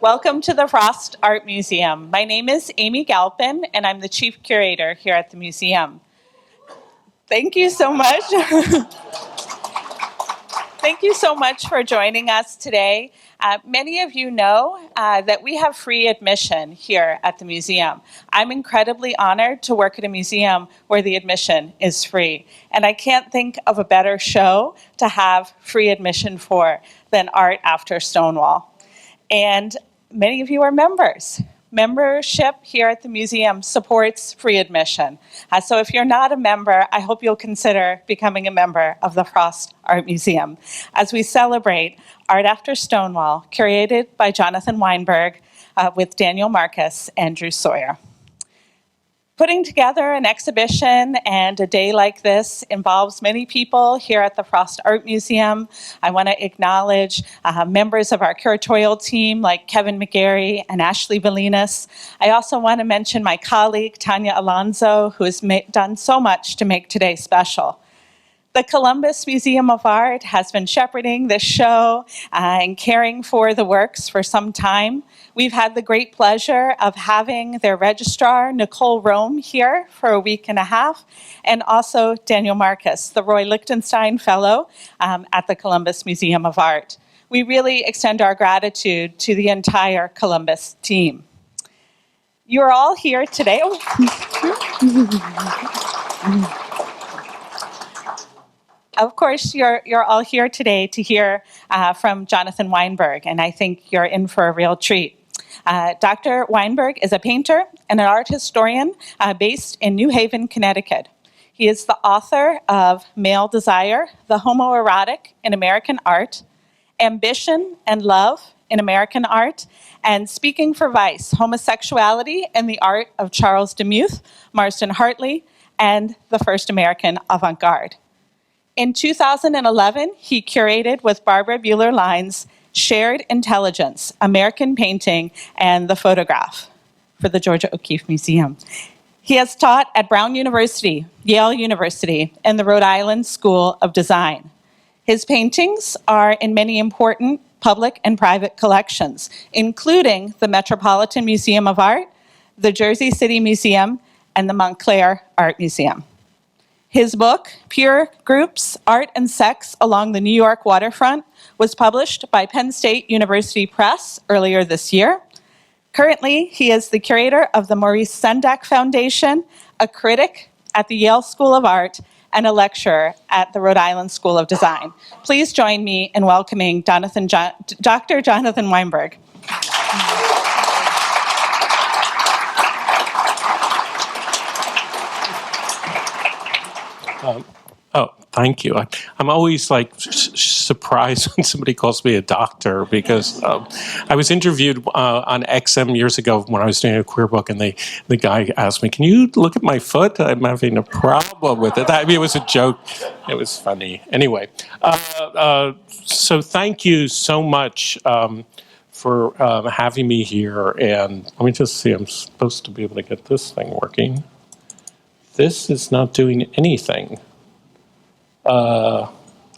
Welcome to the Frost Art Museum. My name is Amy Galpin, and I'm the Chief Curator here at the museum. Thank you so much. Thank you so much for joining us today. Many of you know that we have free admission here at the museum. I'm incredibly honored to work at a museum where the admission is free. And I can't think of a better show to have free admission for than Art After Stonewall. And many of you are members. Membership here at the museum supports free admission. So if you're not a member, I hope you'll consider becoming a member of the Frost Art Museum as we celebrate Art After Stonewall, curated by Jonathan Weinberg with Daniel Marcus and Drew Sawyer. Putting together an exhibition and a day like this involves many people here at the Frost Art Museum. I want to acknowledge members of our curatorial team like Kevin McGarry and Ashley Valinas. I also want to mention my colleague, Tanya Alonso, who has done so much to make today special. The Columbus Museum of Art has been shepherding this show and caring for the works for some time. We've had the great pleasure of having their registrar, Nicole Rome, here for a week and a half, and also Daniel Marcus, the Roy Lichtenstein Fellow at the Columbus Museum of Art. We really extend our gratitude to the entire Columbus team. You're all here today. Of course, you're all here today to hear from Jonathan Weinberg, and I think you're in for a real treat. Dr. Weinberg is a painter and an art historian based in New Haven, Connecticut. He is the author of Male Desire, the Homoerotic in American Art, Ambition and Love in American Art, and Speaking for Vice, Homosexuality and the Art of Charles Demuth, Marston Hartley, and the First American Avant-Garde. In 2011, he curated with Barbara Buehler-Lynes Shared Intelligence, American Painting and the Photograph for the Georgia O'Keeffe Museum. He has taught at Brown University, Yale University, and the Rhode Island School of Design. His paintings are in many important public and private collections, including the Metropolitan Museum of Art, the Jersey City Museum, and the Montclair Art Museum. His book, Pure Groups, Art and Sex Along the New York Waterfront, was published by Penn State University Press earlier this year. Currently, he is the curator of the Maurice Sendak Foundation, a critic at the Yale School of Art, and a lecturer at the Rhode Island School of Design. Please join me in welcoming Dr. Jonathan Weinberg. Thank you. I'm always surprised when somebody calls me a doctor because I was interviewed on XM years ago when I was doing a queer book, and the guy asked me, "Can you look at my foot? I'm having a problem with it." I mean, it was a joke. It was funny. Anyway, so thank you so much for having me here. And let me just see. I'm supposed to be able to get this thing working. This is not doing anything.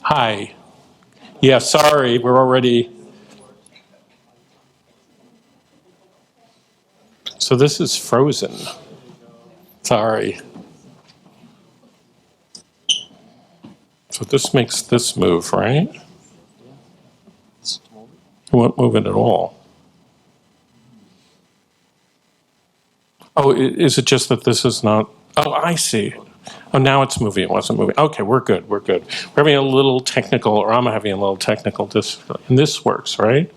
Hi. Yeah, sorry, we're already... So this is frozen. Sorry. So this makes this move, right? It won't move it at all. Oh, is it just that this is not... Oh, I see. Oh, now it's moving. It wasn't moving. Okay, we're good. We're good. We're having a little technical, or I'm having a little technical, and this works, right?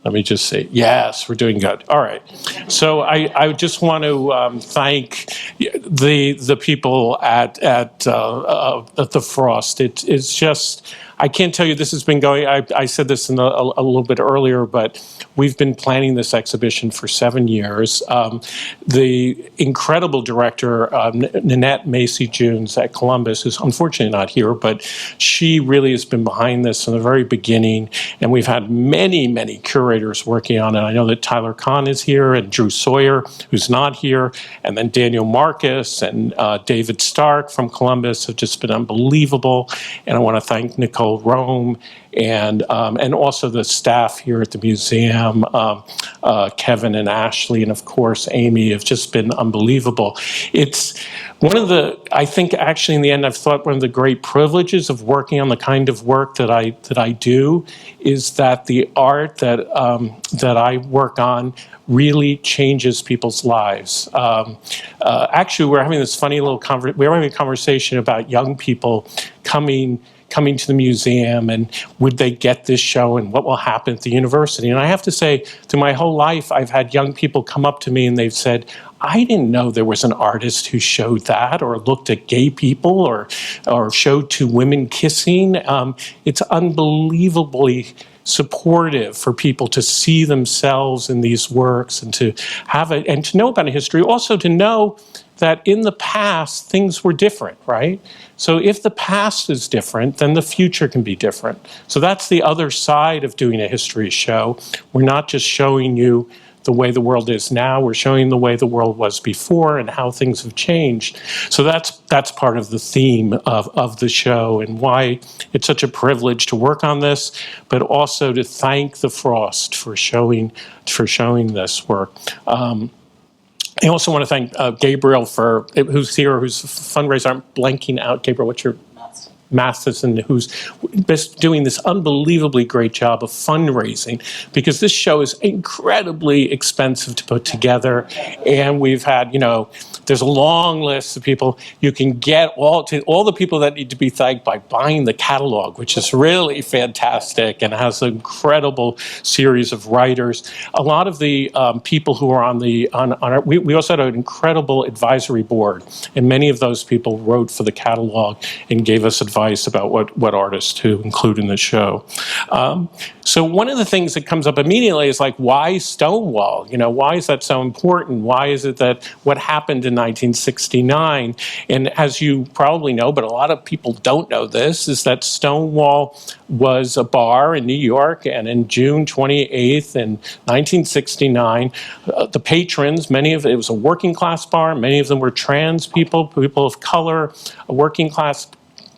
Let me just say, yes, we're doing good. All right. So I just want to thank the people at the Frost. It's just, I can't tell you, this has been going, I said this in a little bit earlier, but we've been planning this exhibition for 7 years. The incredible director, Nanette Macy-Junes at Columbus, is unfortunately not here, but she really has been behind this from the very beginning, and we've had many, many curators working on it. I know that Tyler Kahn is here, and Drew Sawyer, who's not here, and then Daniel Marcus and David Stark from Columbus have just been unbelievable, and I want to thank Nicole Nicole Rome, and also the staff here at the museum, Kevin and Ashley, and of course Amy, have just been unbelievable. It's one of the, I think actually in the end, I've thought one of the great privileges of working on the kind of work that I do is that the art that I work on really changes people's lives. Actually, we're having this funny little we're having a conversation about young people coming to the museum and would they get this show and what will happen at the university. And I have to say, through my whole life, I've had young people come up to me and they've said, I didn't know there was an artist who showed that or looked at gay people or showed two women kissing. It's unbelievably supportive for people to see themselves in these works and to have it and to know about a history, also to know that in the past things were different, right? So if the past is different, then the future can be different. So that's the other side of doing a history show. We're not just showing you the way the world is now, we're showing the way the world was before and how things have changed. So that's part of the theme of the show and why it's such a privilege to work on this, but also to thank the Frost for showing this work. I also want to thank Gabriel who's here, who's a fundraiser. I'm blanking out. Gabriel, what's your Matheson, who's doing this unbelievably great job of fundraising, because this show is incredibly expensive to put together, and we've had, there's a long list of people. You can get all the people that need to be thanked by buying the catalog, which is really fantastic and has an incredible series of writers. A lot of the people who are we also had an incredible advisory board, and many of those people wrote for the catalog and gave us advice about what artists to include in the show. So one of the things that comes up immediately is like, why Stonewall? Why is that so important? Why is it that what happened in 1969, and as you probably know, but a lot of people don't know this, is that Stonewall was a bar in New York, and in June 28th in 1969, the patrons, it was a working class bar, many of them were trans people of color, working class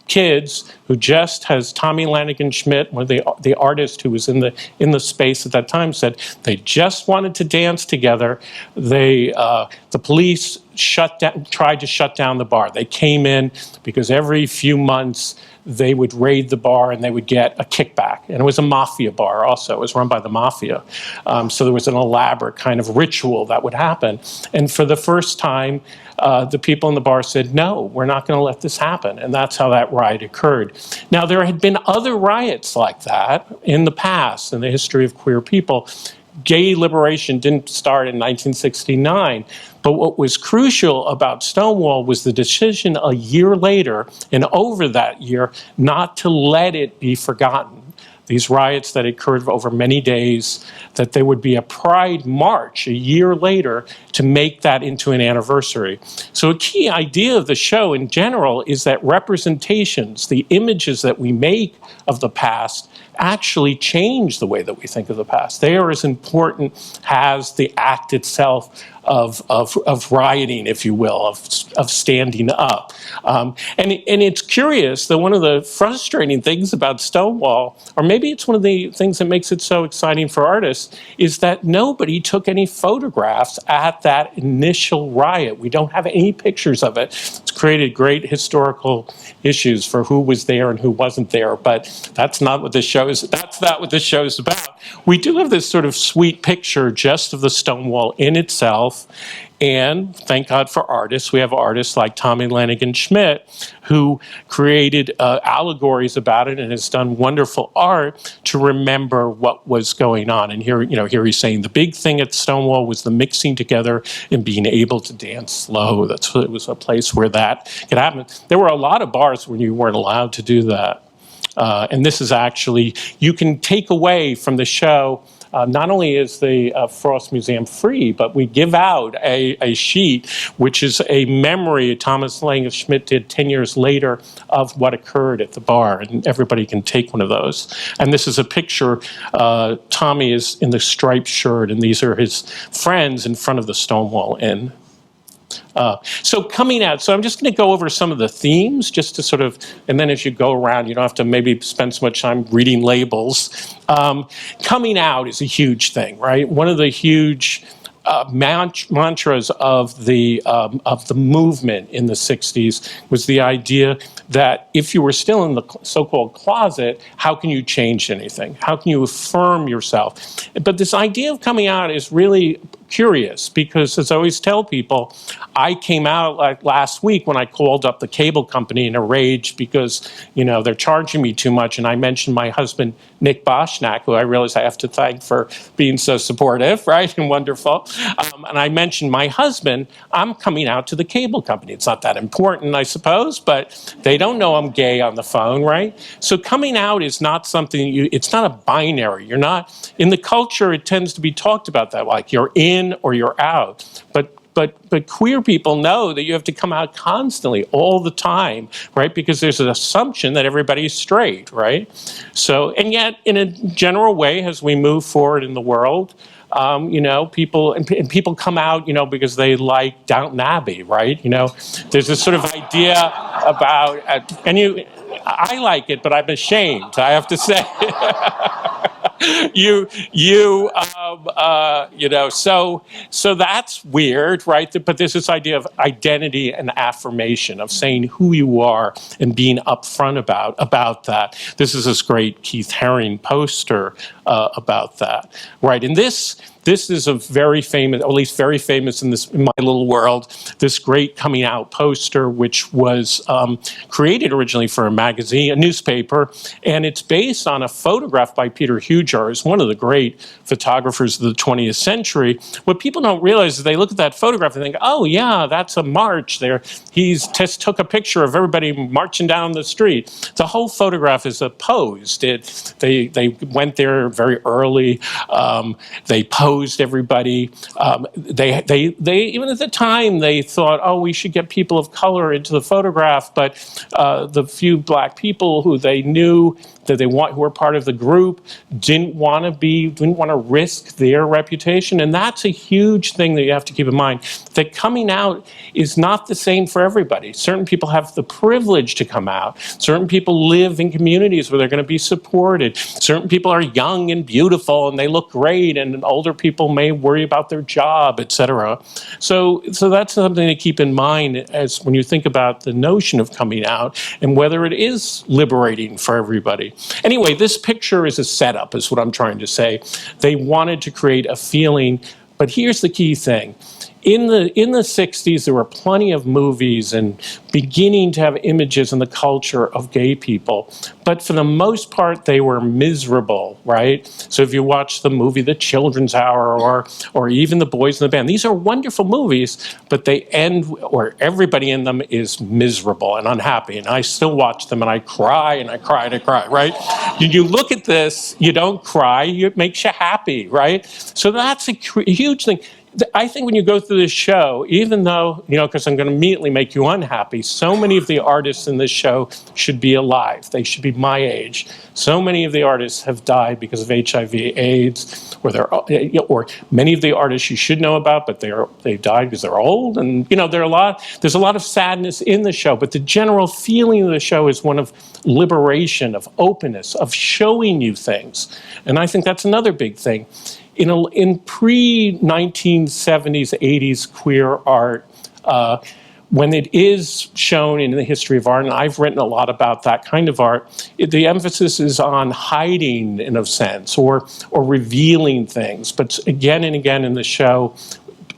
kids who just, as Tommy Lanigan Schmidt, one of the artist who was in the space at that time, said they just wanted to dance together. The police tried to shut down the bar. They came in because every few months they would raid the bar and they would get a kickback. And it was a mafia bar also. It was run by the mafia. So there was an elaborate kind of ritual that would happen. And for the first time, the people in the bar said, no, we're not going to let this happen. And that's how that riot occurred. Now, there had been other riots like that in the past, in the history of queer people. Gay liberation didn't start in 1969, but what was crucial about Stonewall was the decision a year later, and over that year, not to let it be forgotten. These riots that occurred over many days, that there would be a pride march a year later to make that into an anniversary. So a key idea of the show in general is that representations, the images that we make of the past, actually change the way that we think of the past. They are as important as the act itself of rioting, if you will, of standing up. And it's curious that one of the frustrating things about Stonewall, or maybe it's one of the things that makes it so exciting for artists, is that nobody took any photographs at that initial riot. We don't have any pictures of it. It's created great historical issues for who was there and who wasn't there, but that's not what this show is. That's not what this show is about. We do have this sort of sweet picture just of the Stonewall in itself, and thank God for artists. We have artists like Tommy Lanigan Schmidt who created allegories about it and has done wonderful art to remember what was going on. And here he's saying the big thing at Stonewall was the mixing together and being able to dance slow. It was a place where that could happen. There were a lot of bars where you weren't allowed to do that. And this is actually, you can take away from the show, not only is the Frost Museum free, but we give out a sheet, which is a memory Thomas Lang Schmidt did 10 years later of what occurred at the bar, and everybody can take one of those. And this is a picture, Tommy is in the striped shirt, and these are his friends in front of the Stonewall Inn. So coming out, so I'm just going to go over some of the themes just to sort of, and then as you go around, you don't have to maybe spend so much time reading labels. Coming out is a huge thing, right? One of the huge mantras of the movement in the 60s was the idea that if you were still in the so-called closet, how can you change anything? How can you affirm yourself? But this idea of coming out is really curious because, as I always tell people, I came out like last week when I called up the cable company in a rage because, you know, they're charging me too much, and I mentioned my husband, Nick Boschnack, who I realize I have to thank for being so supportive, right, and wonderful. And I mentioned my husband, I'm coming out to the cable company. It's not that important, I suppose, but they don't know I'm gay on the phone, right? So coming out is not something, it's not a binary. You're not, in the culture, it tends to be talked about that, like you're in or you're out. But queer people know that you have to come out constantly, all the time, right? Because there's an assumption that everybody's straight, right? So, and yet, in a general way, as we move forward in the world, you know, people come out, you know, because they like Downton Abbey, right? You know, there's this sort of idea about, I like it, but I'm ashamed, I have to say. You know, so that's weird, right? But there's this idea of identity and affirmation, of saying who you are and being upfront about that. This is this great Keith Haring poster about that, right? And this is a very famous, or at least very famous in my little world, this great coming out poster, which was created originally for a magazine, a newspaper, and it's based on a photograph by Peter Hujar, who's one of the great photographers of the 20th century. What people don't realize is they look at that photograph and think, oh yeah, that's a march there. He's just took a picture of everybody marching down the street. The whole photograph is posed. They went there very early. They posed everybody. They even at the time they thought, oh, we should get people of color into the photograph, but the few black people who they knew that who were part of the group didn't want to risk their reputation. And that's a huge thing that you have to keep in mind, that coming out is not the same for everybody. Certain people have the privilege to come out. Certain people live in communities where they're going to be supported. Certain people are young and beautiful and they look great, and older people may worry about their job, etc. So that's something to keep in mind as when you think about the notion of coming out and whether it is liberating for everybody. Anyway, this picture is a setup, is what I'm trying to say. They wanted to create a feeling, but here's the key thing. In the 60s, there were plenty of movies and beginning to have images in the culture of gay people. But for the most part, they were miserable, right? So if you watch the movie The Children's Hour or even The Boys in the Band, these are wonderful movies, but they end where everybody in them is miserable and unhappy. And I still watch them and I cry and I cry and I cry, right? You look at this, you don't cry, it makes you happy, right? So that's a huge thing. I think when you go through this show, even though, you know, because I'm going to immediately make you unhappy, so many of the artists in this show should be alive. They should be my age. So many of the artists have died because of HIV, AIDS, or many of the artists you should know about, but they died because they're old. And, you know, there's a lot of sadness in the show, but the general feeling of the show is one of liberation, of openness, of showing you things. And I think that's another big thing. In pre-1970s, 80s queer art, when it is shown in the history of art, and I've written a lot about that kind of art, the emphasis is on hiding, in a sense, or revealing things. But again and again in the show,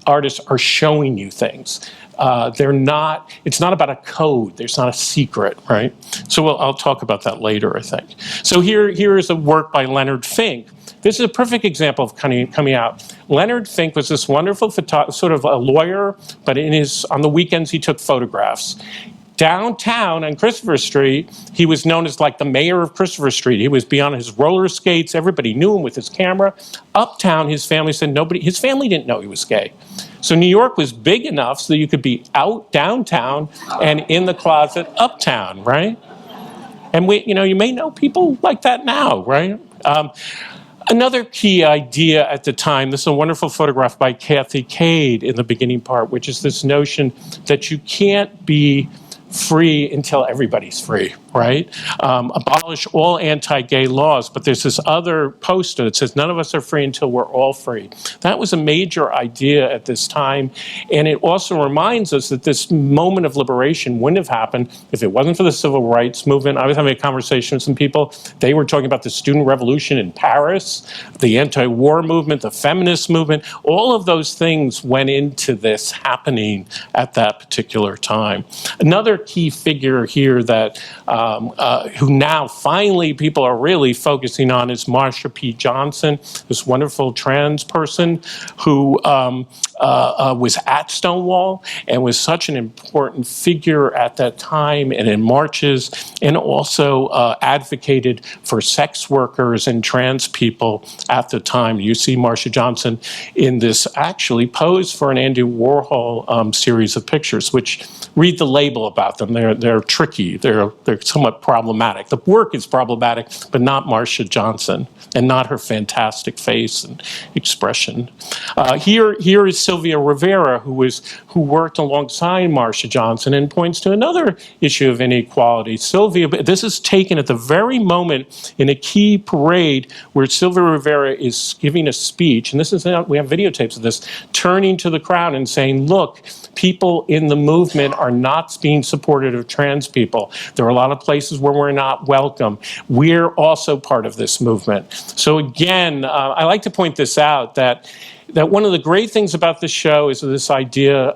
artists are showing you things. It's not about a code. There's not a secret, right? So I'll talk about that later, I think. So here is a work by Leonard Fink. This is a perfect example of coming out. Leonard Fink was this wonderful sort of a lawyer, but on the weekends he took photographs. Downtown on Christopher Street, he was known as like the mayor of Christopher Street. He was beyond his roller skates. Everybody knew him with his camera. Uptown, his family said his family didn't know he was gay. So New York was big enough so that you could be out downtown and in the closet uptown, right? And you may know people like that now, right? Another key idea at the time, this is a wonderful photograph by Kathy Cade in the beginning part, which is this notion that you can't be free until everybody's free, right? Abolish all anti-gay laws, but there's this other poster that says none of us are free until we're all free. That was a major idea at this time, and it also reminds us that this moment of liberation wouldn't have happened if it wasn't for the civil rights movement. I was having a conversation with some people. They were talking about the student revolution in Paris, the anti-war movement, the feminist movement. All of those things went into this happening at that particular time. Another key figure here that who now finally people are really focusing on is Marsha P. Johnson, this wonderful trans person who was at Stonewall and was such an important figure at that time and in marches, and also advocated for sex workers and trans people at the time. You see Marsha Johnson in this actually pose for an Andy Warhol series of pictures, which read the label about them. They're tricky. They're somewhat problematic. The work is problematic, but not Marsha Johnson, and not her fantastic face and expression. Here is Sylvia Rivera, who worked alongside Marsha Johnson, and points to another issue of inequality. Sylvia, this is taken at the very moment in a key parade where Sylvia Rivera is giving a speech, and this is, we have videotapes of this, turning to the crowd and saying, look, people in the movement are not being supportive of trans people. There are a lot of places where we're not welcome. We're also part of this movement. So again, I like to point this out, that one of the great things about this show is this idea,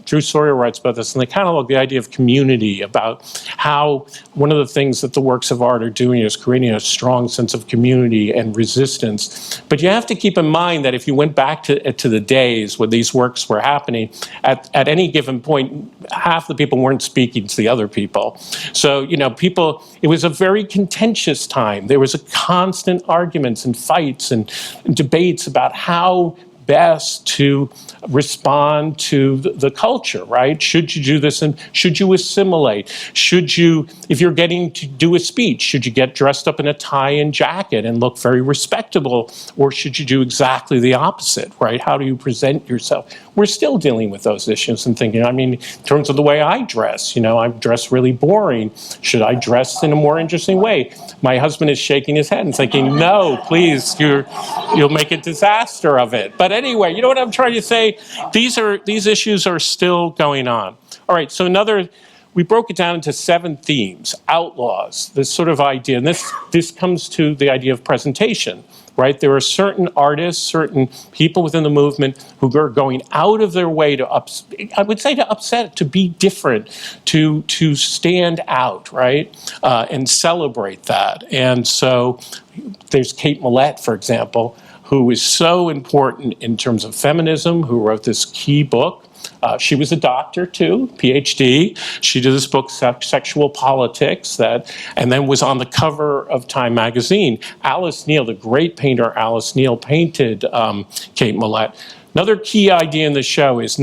Drew Sawyer writes about this in the catalog, the idea of community, about how one of the things that the works of art are doing is creating a strong sense of community and resistance. But you have to keep in mind that if you went back to the days when these works were happening, at any given point, half the people weren't speaking to the other people. So, it was a very contentious time. There was a constant arguments and fights and debates about how best to respond to the culture, right? Should you do this, and should you assimilate? Should you, if you're getting to do a speech, should you get dressed up in a tie and jacket and look very respectable, or should you do exactly the opposite, right? How do you present yourself? We're still dealing with those issues and thinking, in terms of the way I dress, I dress really boring. Should I dress in a more interesting way? My husband is shaking his head and thinking, no, please, you'll make a disaster of it. But anyway, you know what I'm trying to say? These issues are still going on. All right, so we broke it down into 7 themes, outlaws, this sort of idea, and this comes to the idea of presentation, right? There are certain artists, certain people within the movement who are going out of their way to upset, to be different, to stand out, right? And celebrate that. And so there's Kate Millett, for example, who is so important in terms of feminism, who wrote this key book. She was a doctor too, PhD. She did this book, Sexual Politics, and then was on the cover of Time magazine. Alice Neel, the great painter Alice Neel, painted Kate Millett. Another key idea in the show is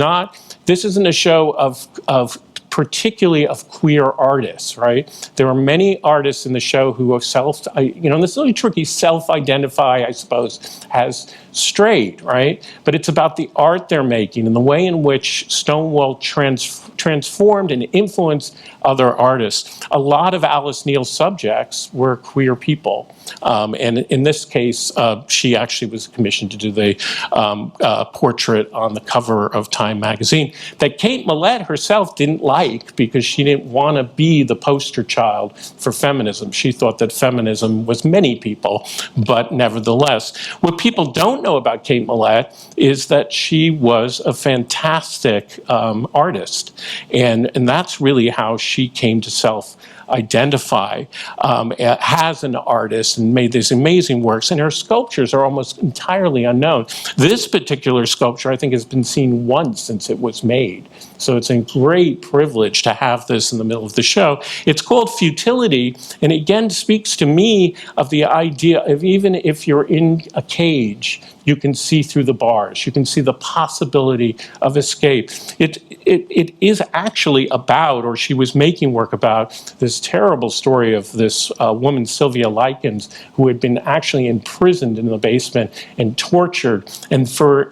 this isn't a show of particularly of queer artists, right? There are many artists in the show who are this is really tricky, self-identify, I suppose, as straight, right? But it's about the art they're making and the way in which Stonewall transformed and influenced other artists. A lot of Alice Neel's subjects were queer people. And in this case, she actually was commissioned to do the portrait on the cover of Time magazine that Kate Millett herself didn't like, because she didn't want to be the poster child for feminism. She thought that feminism was many people, but nevertheless. What people don't know about Kate Millett is that she was a fantastic artist, and that's really how she came to self-identify as an artist and made these amazing works, and her sculptures are almost entirely unknown. This particular sculpture, I think, has been seen once since it was made, so it's a great privilege to have this in the middle of the show. It's called Futility, and again speaks to me of the idea of even if you're in a cage, you can see through the bars. You can see the possibility of escape. It is actually about, or she was making work about, this this terrible story of this woman, Sylvia Lichens, who had been actually imprisoned in the basement and tortured. And for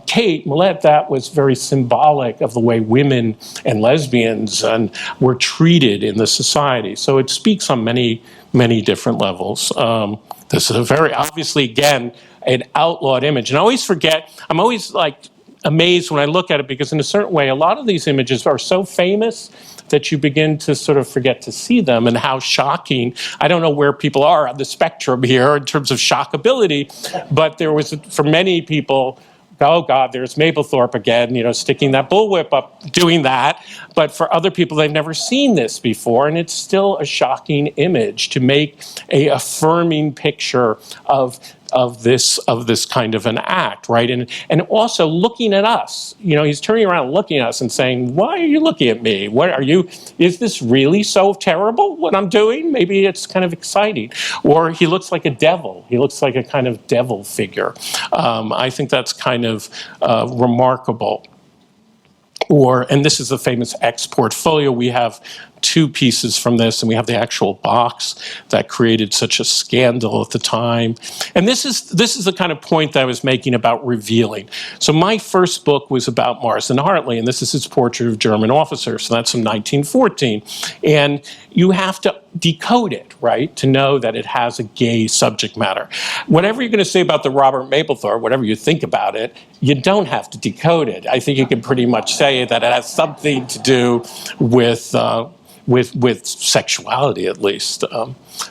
Kate Millett, that was very symbolic of the way women and lesbians were treated in the society. So it speaks on many, many different levels. This is a very, obviously, again, an outlawed image. And I always forget, I'm always like amazed when I look at it, because in a certain way, a lot of these images are so famous that you begin to sort of forget to see them, and how shocking. I don't know where people are on the spectrum here in terms of shockability, but there was, for many people, oh God, there's Mapplethorpe again, sticking that bullwhip up, doing that. But for other people, they've never seen this before, and it's still a shocking image to make a affirming picture of this kind of an act, right? And also looking at us, he's turning around looking at us and saying, why are you looking at me? Is this really so terrible what I'm doing? Maybe it's kind of exciting. Or he looks like a devil. He looks like a kind of devil figure. I think that's kind of remarkable. And this is the famous X portfolio. We have 2 pieces from this, and we have the actual box that created such a scandal at the time. And this is the kind of point that I was making about revealing. So my first book was about Marsden Hartley, and this is his portrait of German officers. So that's from 1914. And you have to decode it, right, to know that it has a gay subject matter. Whatever you're going to say about the Robert Mapplethorpe, whatever you think about it, you don't have to decode it. I think you can pretty much say that it has something to do with sexuality, at least.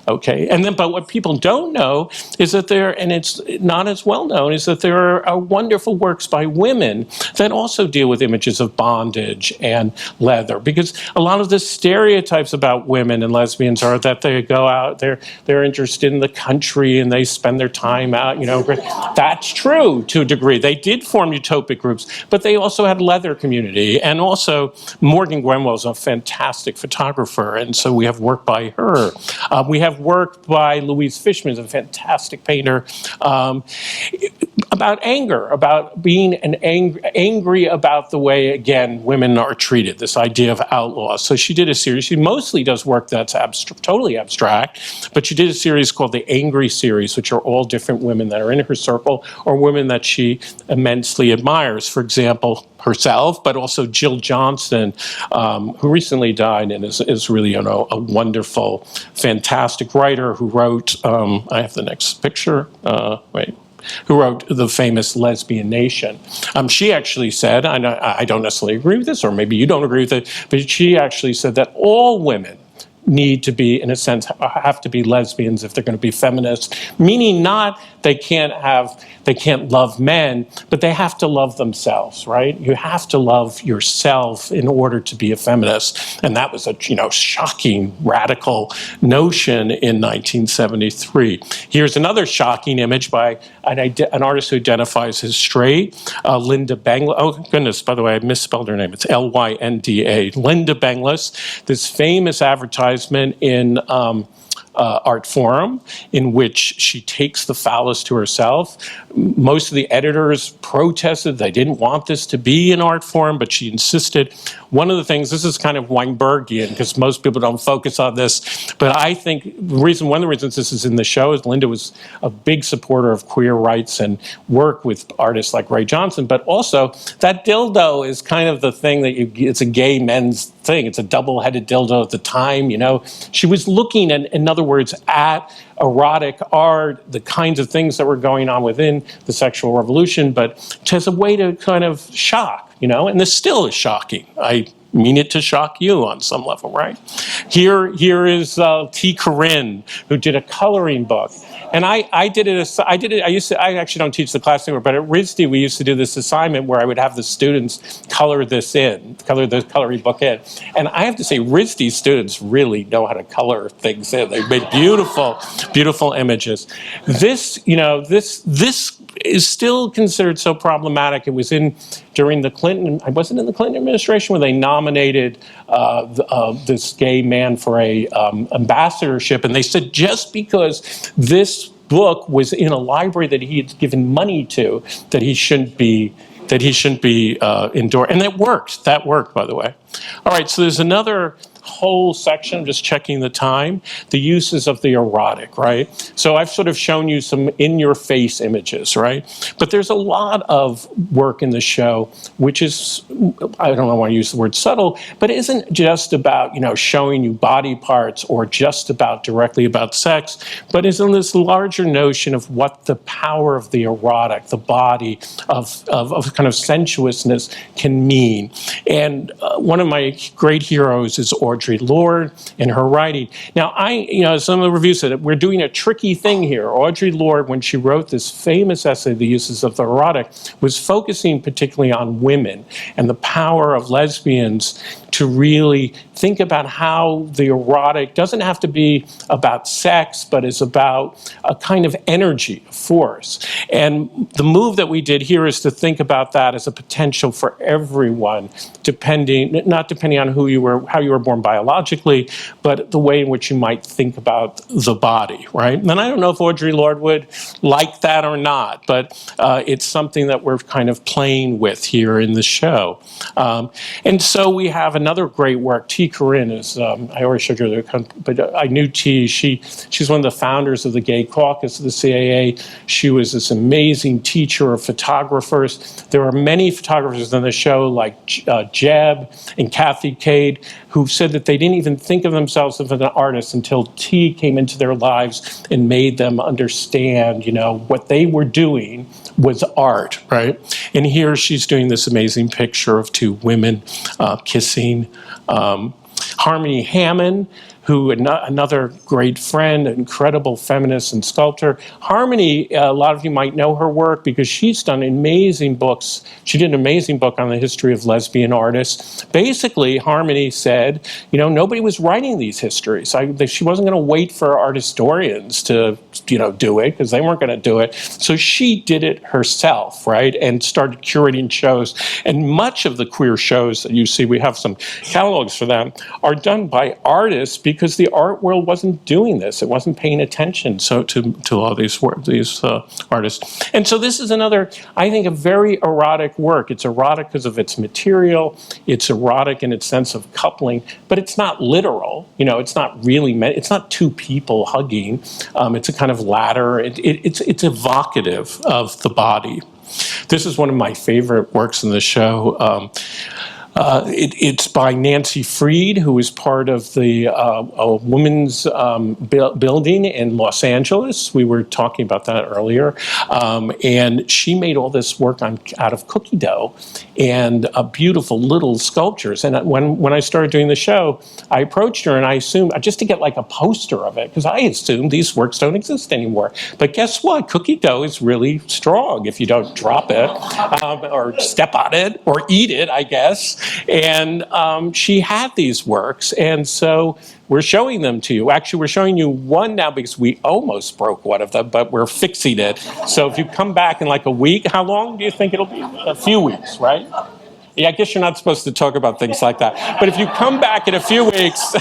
Okay, but what people don't know is that and it's not as well known, is that there are wonderful works by women that also deal with images of bondage and leather, because a lot of the stereotypes about women and lesbians are that they go out, they're interested in the country and they spend their time out, That's true to a degree. They did form utopic groups, but they also had leather community. And also, Morgan Grenwell is a fantastic photographer, and so we have work by her. We have work by Louise Fishman, a fantastic painter, about anger, about being angry about the way, again, women are treated, this idea of outlaws. So she did a series. She mostly does work that's totally abstract, but she did a series called the Angry Series, which are all different women that are in her circle or women that she immensely admires. For example, herself, but also Jill Johnston, who recently died and is really a wonderful, fantastic writer who wrote, I have the next picture, who wrote the famous Lesbian Nation. She actually said, I don't necessarily agree with this, or maybe you don't agree with it, but she actually said that all women need to be, in a sense, have to be lesbians if they're going to be feminists, meaning not they can't love men, but they have to love themselves, right? You have to love yourself in order to be a feminist. And that was a shocking, radical notion in 1973. Here's another shocking image by an artist who identifies as straight, Linda Benglis. Oh, goodness, by the way, I misspelled her name. It's Lynda. Linda Benglis, this famous advertisement in Art Forum, in which she takes the phallus to herself. Most of the editors protested. They didn't want this to be an art forum, but she insisted. One of the things, this is kind of Weinbergian, because most people don't focus on this, but I think one of the reasons this is in the show is Linda was a big supporter of queer rights and worked with artists like Ray Johnson, but also that dildo is kind of the thing that it's a gay men's thing. It's a double-headed dildo at the time, She was looking, in other words, at erotic art, the kinds of things that were going on within the sexual revolution, but as a way to kind of shock, and this still is shocking. I mean it to shock you on some level, right? Here is T. Corinne, who did a coloring book. And I actually don't teach the class anymore, but at RISD we used to do this assignment where I would have the students color the coloring book in. And I have to say, RISD students really know how to color things in. They made beautiful, beautiful images. This is still considered so problematic. It was during the Clinton, I wasn't in the Clinton administration, where they nominated this gay man for a ambassadorship, and they said just because this book was in a library that he had given money to, that he shouldn't be endorsed. And that worked, by the way. All right, so there's another whole section, I'm just checking the time, the uses of the erotic, right? So I've sort of shown you some in-your-face images, right? But there's a lot of work in the show which is, I don't want to use the word subtle, but isn't just about, showing you body parts or just about directly about sex, but is in this larger notion of what the power of the erotic, the body, of kind of sensuousness can mean. And one of my great heroes is Audrey Lorde in her writing. Now, some of the reviews said we're doing a tricky thing here. Audrey Lorde, when she wrote this famous essay, The Uses of the Erotic, was focusing particularly on women and the power of lesbians to really think about how the erotic doesn't have to be about sex, but is about a kind of energy, force. And the move that we did here is to think about that as a potential for everyone, not depending on how you were born biologically, but the way in which you might think about the body, right? And I don't know if Audrey Lorde would like that or not, but it's something that we're kind of playing with here in the show. And so we have another great work. T. Corinne is, I already showed you, but I knew T. She's one of the founders of the Gay Caucus of the CAA. She was this amazing teacher of photographers. There are many photographers on the show, like Jeb and Kathy Cade, who said that they didn't even think of themselves as an artist until T came into their lives and made them understand, what they were doing was art, right? And here she's doing this amazing picture of two women kissing. Harmony Hammond, who another great friend, incredible feminist and sculptor. Harmony, a lot of you might know her work because she's done amazing books. She did an amazing book on the history of lesbian artists. Basically, Harmony said, nobody was writing these histories. She wasn't going to wait for art historians to, do it, because they weren't going to do it. So she did it herself, right, and started curating shows. And much of the queer shows that you see, we have some catalogs for them, are done by artists because the art world wasn't doing this. It wasn't paying attention to all these artists. And so this is another, I think, a very erotic work. It's erotic because of its material. It's erotic in its sense of coupling, but it's not literal. It's not really meant, it's not two people hugging. It's a kind of ladder. It's evocative of the body. This is one of my favorite works in the show. It's by Nancy Freed, who is part of the women's building in Los Angeles. We were talking about that earlier. And she made all this work out of cookie dough and beautiful little sculptures. And when I started doing the show, I approached her and I assumed, just to get like a poster of it, because I assumed these works don't exist anymore. But guess what? Cookie dough is really strong if you don't drop it or step on it or eat it, I guess. And she had these works, and so we're showing them to you. Actually, we're showing you one now because we almost broke one of them, but we're fixing it. So if you come back in like a week, how long do you think it'll be? A few weeks, right? Yeah, I guess you're not supposed to talk about things like that. But if you come back in a few weeks,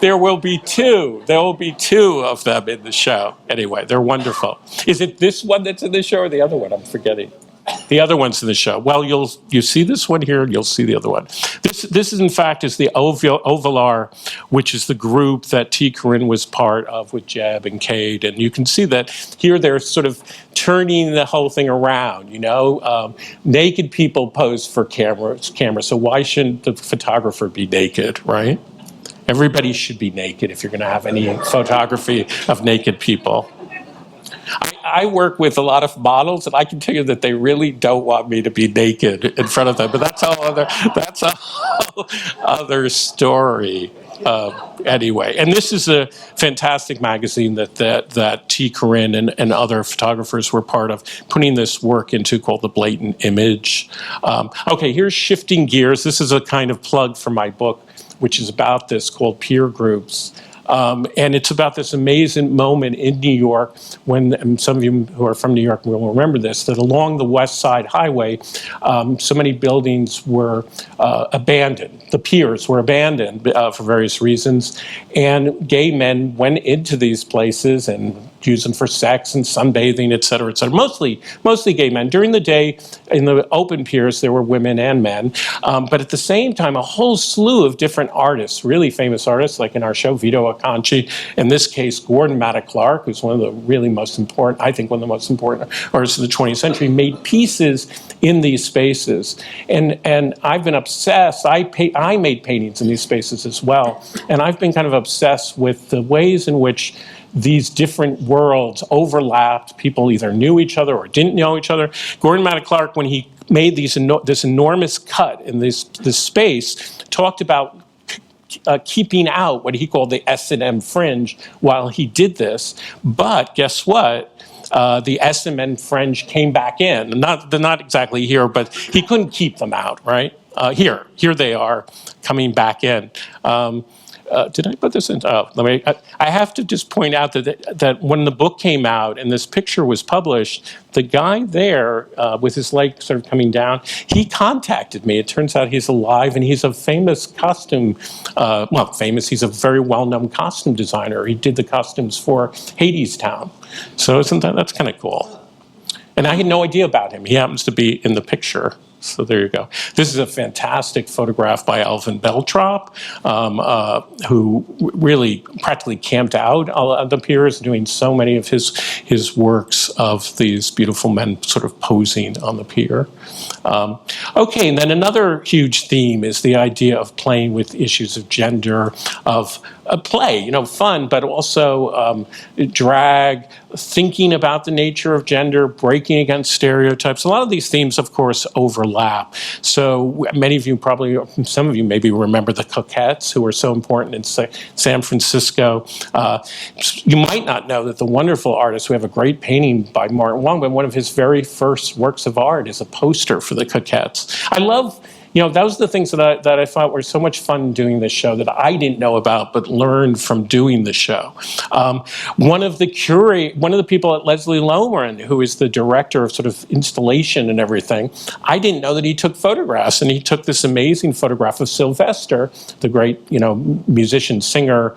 there will be two. There will be two of them in the show. Anyway, they're wonderful. Is it this one that's in the show or the other one? I'm forgetting. The other one's in the show. Well, you see this one here, and you'll see the other one. This is in fact is the Ovalar, which is the group that T. Corinne was part of with Jeb and Cade, and you can see that here they're sort of turning the whole thing around. Naked people pose for camera. So why shouldn't the photographer be naked, right? Everybody should be naked if you're going to have any photography of naked people. I work with a lot of models, and I can tell you that they really don't want me to be naked in front of them. But that's a whole other story. Anyway, and this is a fantastic magazine that T. Corinne and other photographers were part of putting this work into, called The Blatant Image. Okay, here's shifting gears. This is a kind of plug for my book, which is about this, called Peer Groups. And it's about this amazing moment in New York when, and some of you who are from New York will remember this, that along the West Side Highway, so many buildings were abandoned. The piers were abandoned for various reasons. And gay men went into these places and use them for sex and sunbathing, et cetera, et cetera. Mostly gay men. During the day, in the open piers, there were women and men. But at the same time, a whole slew of different artists, really famous artists, like in our show, Vito Acconci, in this case, Gordon Matta Clark, who's one of the really most important, I think one of the most important artists of the 20th century, made pieces in these spaces. And I've been obsessed. I made paintings in these spaces as well. And I've been kind of obsessed with the ways in which these different worlds overlapped. People either knew each other or didn't know each other. Gordon Matta Clark, when he made this enormous cut in this space, talked about keeping out what he called the S&M fringe while he did this. But guess what? The S&M fringe came back in. They're not exactly here, but he couldn't keep them out, right? Here they are coming back in. Did I put this in? I have to just point out that when the book came out and this picture was published, the guy there with his leg sort of coming down, he contacted me. It turns out he's alive, and he's a famous he's a very well-known costume designer. He did the costumes for Hadestown. So that's kind of cool. And I had no idea about him. He happens to be in the picture. So there you go. This is a fantastic photograph by Alvin Beltrop, who really practically camped out on the piers, doing so many of his works of these beautiful men sort of posing on the pier. Okay, and then another huge theme is the idea of playing with issues of gender, of play, fun, but also drag, thinking about the nature of gender, breaking against stereotypes. A lot of these themes, of course, overlap. So many of you some of you maybe remember the Coquettes, who were so important in San Francisco. You might not know that the wonderful artist, we have a great painting by Martin Wong, but one of his very first works of art is a poster for the Coquettes. I love those are the things that I thought were so much fun doing this show that I didn't know about, but learned from doing the show. One of the people at Leslie Lohman, who is the director of sort of installation and everything, I didn't know that he took photographs, and he took this amazing photograph of Sylvester, the great, musician, singer,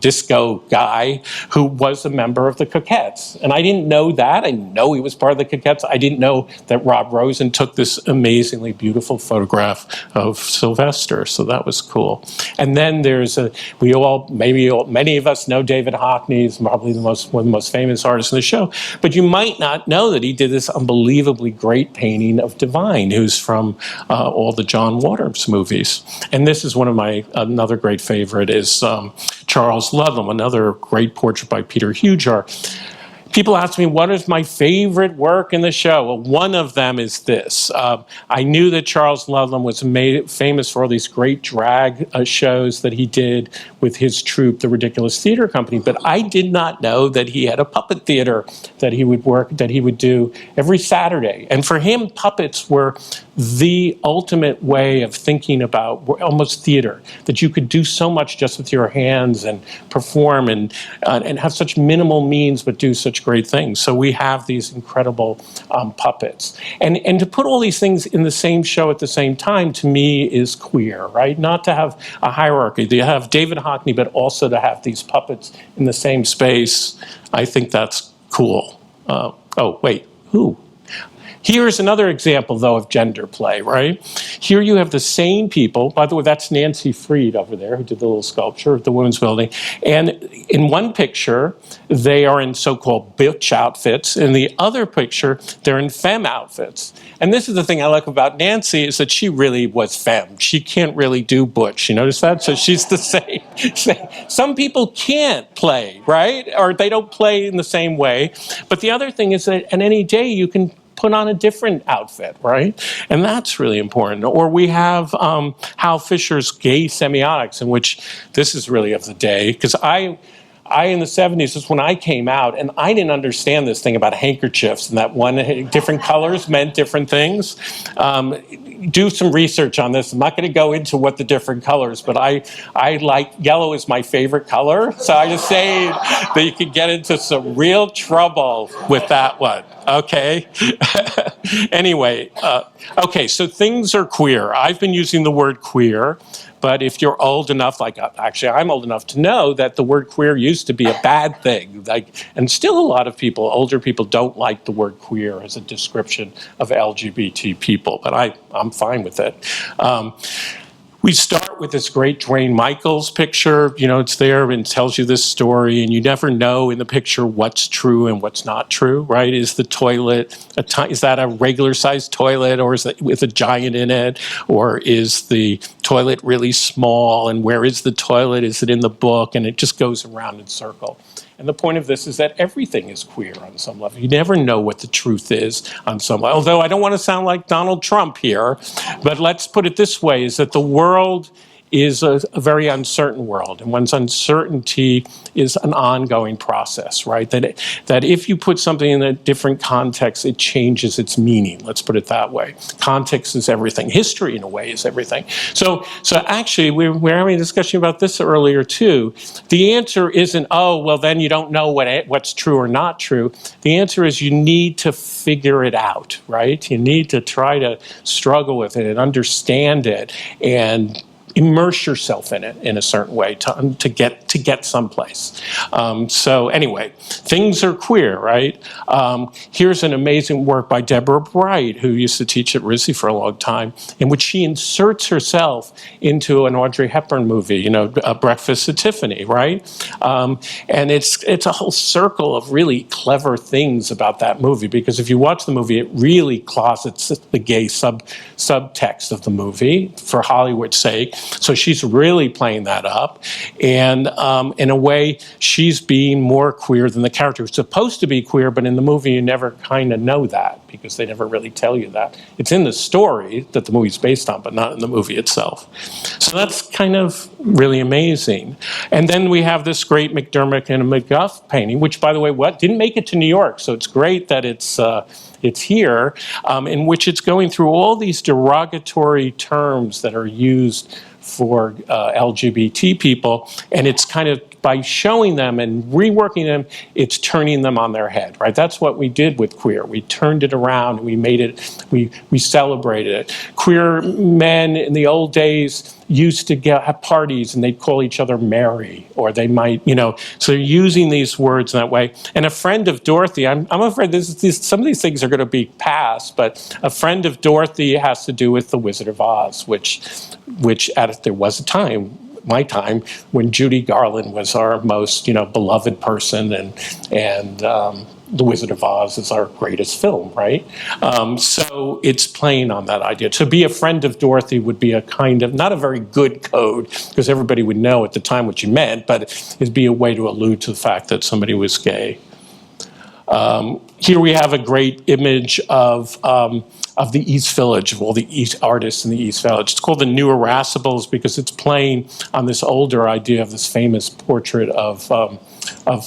disco guy, who was a member of the Coquettes. And I didn't know that. I didn't know he was part of the Coquettes. I didn't know that Rob Rosen took this amazingly beautiful photograph of Sylvester, so that was cool. And then there's many of us know David Hockney. He's probably one of the most famous artists in the show, but you might not know that he did this unbelievably great painting of Divine, who's from all the John Waters movies. And this is another great favorite is Charles Ludlam, another great portrait by Peter Hujar. People ask me, what is my favorite work in the show? Well, one of them is this. I knew that Charles Ludlam was famous for all these great drag shows that he did with his troupe, the Ridiculous Theater Company, but I did not know that he had a puppet theater that he would do every Saturday. And for him, puppets were the ultimate way of thinking about almost theater, that you could do so much just with your hands and perform and have such minimal means but do such great things. So we have these incredible puppets. And to put all these things in the same show at the same time, to me, is queer, right? Not to have a hierarchy. To have David Hockney, but also to have these puppets in the same space, I think that's cool. Here's another example, though, of gender play, right? Here you have the same people. By the way, that's Nancy Freed over there, who did the little sculpture at the Women's Building. And in one picture, they are in so-called butch outfits. In the other picture, they're in femme outfits. And this is the thing I like about Nancy, is that she really was femme. She can't really do butch. You notice that? So she's the same. Some people can't play, right? Or they don't play in the same way. But the other thing is that on any day you can put on a different outfit, right? And that's really important. Or we have Hal Fisher's Gay Semiotics, in which this is really of the day, because I in the 70s is when I came out, and I didn't understand this thing about handkerchiefs and that different colors meant different things. Do some research on this. I'm not going to go into what the different colors, but I like yellow is my favorite color. So I just say that you could get into some real trouble with that one. Okay. Anyway, okay, so things are queer. I've been using the word queer, but if you're old enough, like actually I'm old enough to know that the word queer used to be a bad thing. And still a lot of people, older people, don't like the word queer as a description of LGBT people, but I'm fine with it. We start with this great Dwayne Michaels picture. It's there and tells you this story, and you never know in the picture what's true and what's not true, right? Is the toilet, is that a regular-sized toilet, or is it with a giant in it? Or is the toilet really small, and where is the toilet? Is it in the book? And it just goes around in circle. And the point of this is that everything is queer on some level. You never know what the truth is on some level. Although I don't want to sound like Donald Trump here, but let's put it this way, is that the world is a very uncertain world, and one's uncertainty is an ongoing process, right? That if you put something in a different context, it changes its meaning. Let's put it that way. Context is everything. History, in a way, is everything. So actually, we were having a discussion about this earlier too. The answer isn't, oh, well, then you don't know what's true or not true. The answer is you need to figure it out, right? You need to try to struggle with it and understand it and immerse yourself in it in a certain way to get someplace. So anyway, things are queer, right? Here's an amazing work by Deborah Bright, who used to teach at RISD for a long time, in which she inserts herself into an Audrey Hepburn movie, Breakfast at Tiffany, right? And it's a whole circle of really clever things about that movie, because if you watch the movie, it really closets the gay subtext of the movie for Hollywood's sake. So she's really playing that up. And in a way, she's being more queer than the character. It's supposed to be queer, but in the movie, you never kind of know that, because they never really tell you that. It's in the story that the movie's based on, but not in the movie itself. So that's kind of really amazing. And then we have this great McDermott and McGuff painting, which, by the way, didn't make it to New York. So it's great that it's here, in which it's going through all these derogatory terms that are used for LGBT people, and it's kind of, by showing them and reworking them, it's turning them on their head, right? That's what we did with queer. We turned it around, we made it, we celebrated it. Queer men in the old days used to have parties and they'd call each other Mary, or they might, so they're using these words in that way. And a friend of Dorothy, I'm afraid some of these things are going to be passed, but a friend of Dorothy has to do with the Wizard of Oz, which there was a time, my time, when Judy Garland was our most, beloved person, and The Wizard of Oz is our greatest film, right? So it's playing on that idea. To be a friend of Dorothy would be a kind of, not a very good code, because everybody would know at the time what you meant, but it'd be a way to allude to the fact that somebody was gay. Here we have a great image of the East Village, of all the East artists in the East Village. It's called the New Irascibles because it's playing on this older idea of this famous portrait of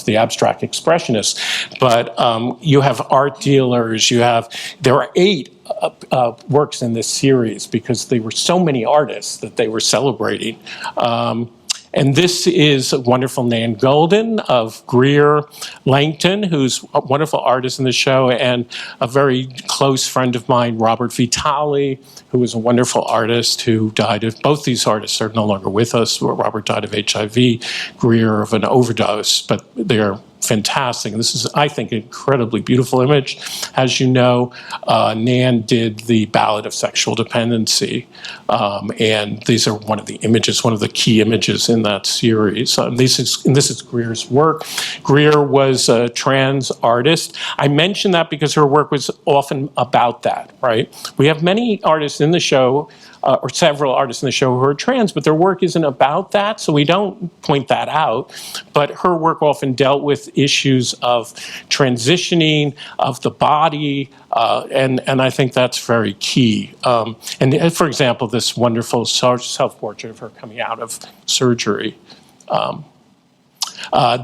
the abstract expressionists. But you have art dealers, there are 8 works in this series because there were so many artists that they were celebrating. And this is a wonderful Nan Golden of Greer Langton, who's a wonderful artist in the show, and a very close friend of mine, Robert Vitale, who was a wonderful artist who died of, both these artists are no longer with us. Robert died of HIV, Greer of an overdose, but they're fantastic. And this is, I think, an incredibly beautiful image. As you know, Nan did the Ballad of Sexual Dependency, and these are one of the images, one of the key images in that series. This is Greer's work. Greer was a trans artist. I mention that because her work was often about that, right? We have many artists in the show, or several artists in the show who are trans, but their work isn't about that, so we don't point that out. But her work often dealt with issues of transitioning, of the body, and I think that's very key. And for example, this wonderful self-portrait of her coming out of surgery.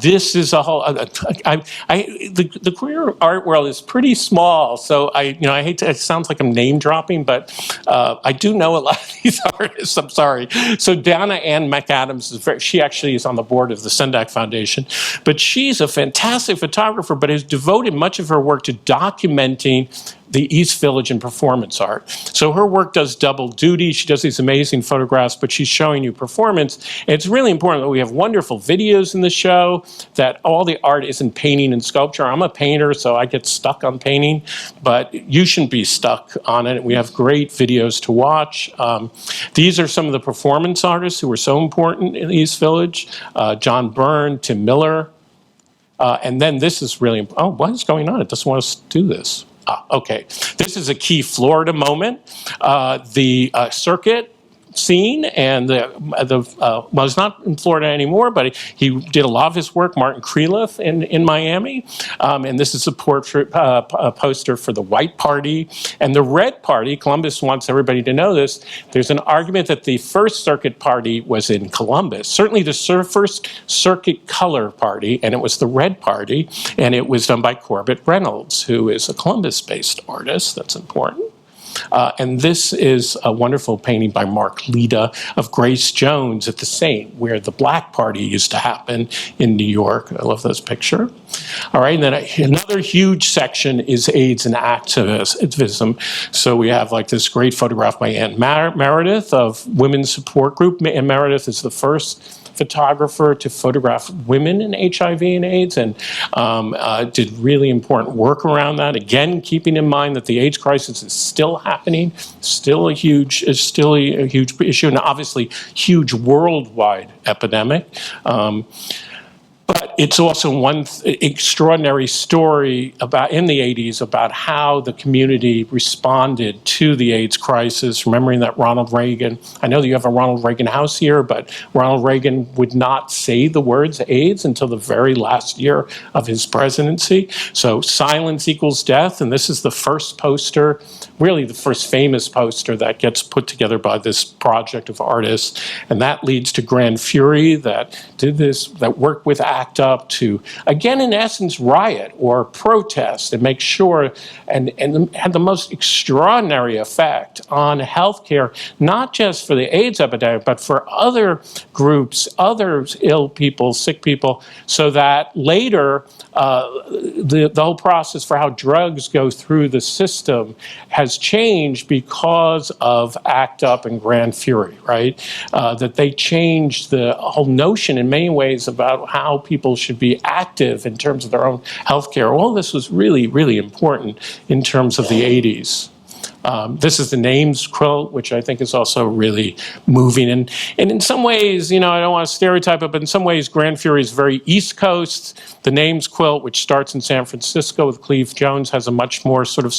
This is a whole. The queer art world is pretty small, so I hate to. It sounds like I'm name dropping, but I do know a lot of these artists. I'm sorry. So Donna Ann McAdams she actually is on the board of the Sendak Foundation, but she's a fantastic photographer, but has devoted much of her work to documenting the East Village in performance art. So her work does double duty. She does these amazing photographs, but she's showing you performance. And it's really important that we have wonderful videos in the show, that all the art isn't painting and sculpture. I'm a painter, so I get stuck on painting, but you shouldn't be stuck on it. We have great videos to watch. These are some of the performance artists who were so important in the East Village. John Byrne, Tim Miller. And then this is really important. Oh, what is going on? It doesn't want us to do this. Okay. This is a key Florida moment. The circuit scene, and well, he's not in Florida anymore, but he did a lot of his work, Martin Kreleth, in Miami. And this is a portrait poster for the White Party. And the Red Party, Columbus wants everybody to know this, there's an argument that the first circuit party was in Columbus. Certainly the first circuit color party, and it was the Red Party, and it was done by Corbett Reynolds, who is a Columbus-based artist. That's important. And this is a wonderful painting by Mark Leda of Grace Jones at the Saint, where the Black Party used to happen in New York. I love this picture. All right, and then another huge section is AIDS and activism. So we have like this great photograph by Ann Meredith of Women's Support Group. Ann Meredith is the first photographer to photograph women in HIV and AIDS, and did really important work around that. Again, keeping in mind that the AIDS crisis is still happening, still a huge issue, and obviously huge worldwide epidemic. But it's also one extraordinary story about in the 80s about how the community responded to the AIDS crisis, remembering that Ronald Reagan, I know that you have a Ronald Reagan house here, but Ronald Reagan would not say the words AIDS until the very last year of his presidency. So silence equals death, and this is the first poster, really the first famous poster that gets put together by this project of artists, and that leads to Grand Fury that did this, that worked with ACT UP to, again, in essence, riot or protest and make sure, and had the most extraordinary effect on healthcare, not just for the AIDS epidemic, but for other groups, other ill people, sick people, so that later the whole process for how drugs go through the system has changed because of ACT UP and Grand Fury, right? That they changed the whole notion in many ways about how people should be active in terms of their own healthcare. All this was really, really important in terms of the 80s. This is the names quilt, which I think is also really moving. And in some ways, you know, I don't want to stereotype it, but in some ways, Grand Fury is very East Coast. The names quilt, which starts in San Francisco with Cleve Jones, has a much more sort of,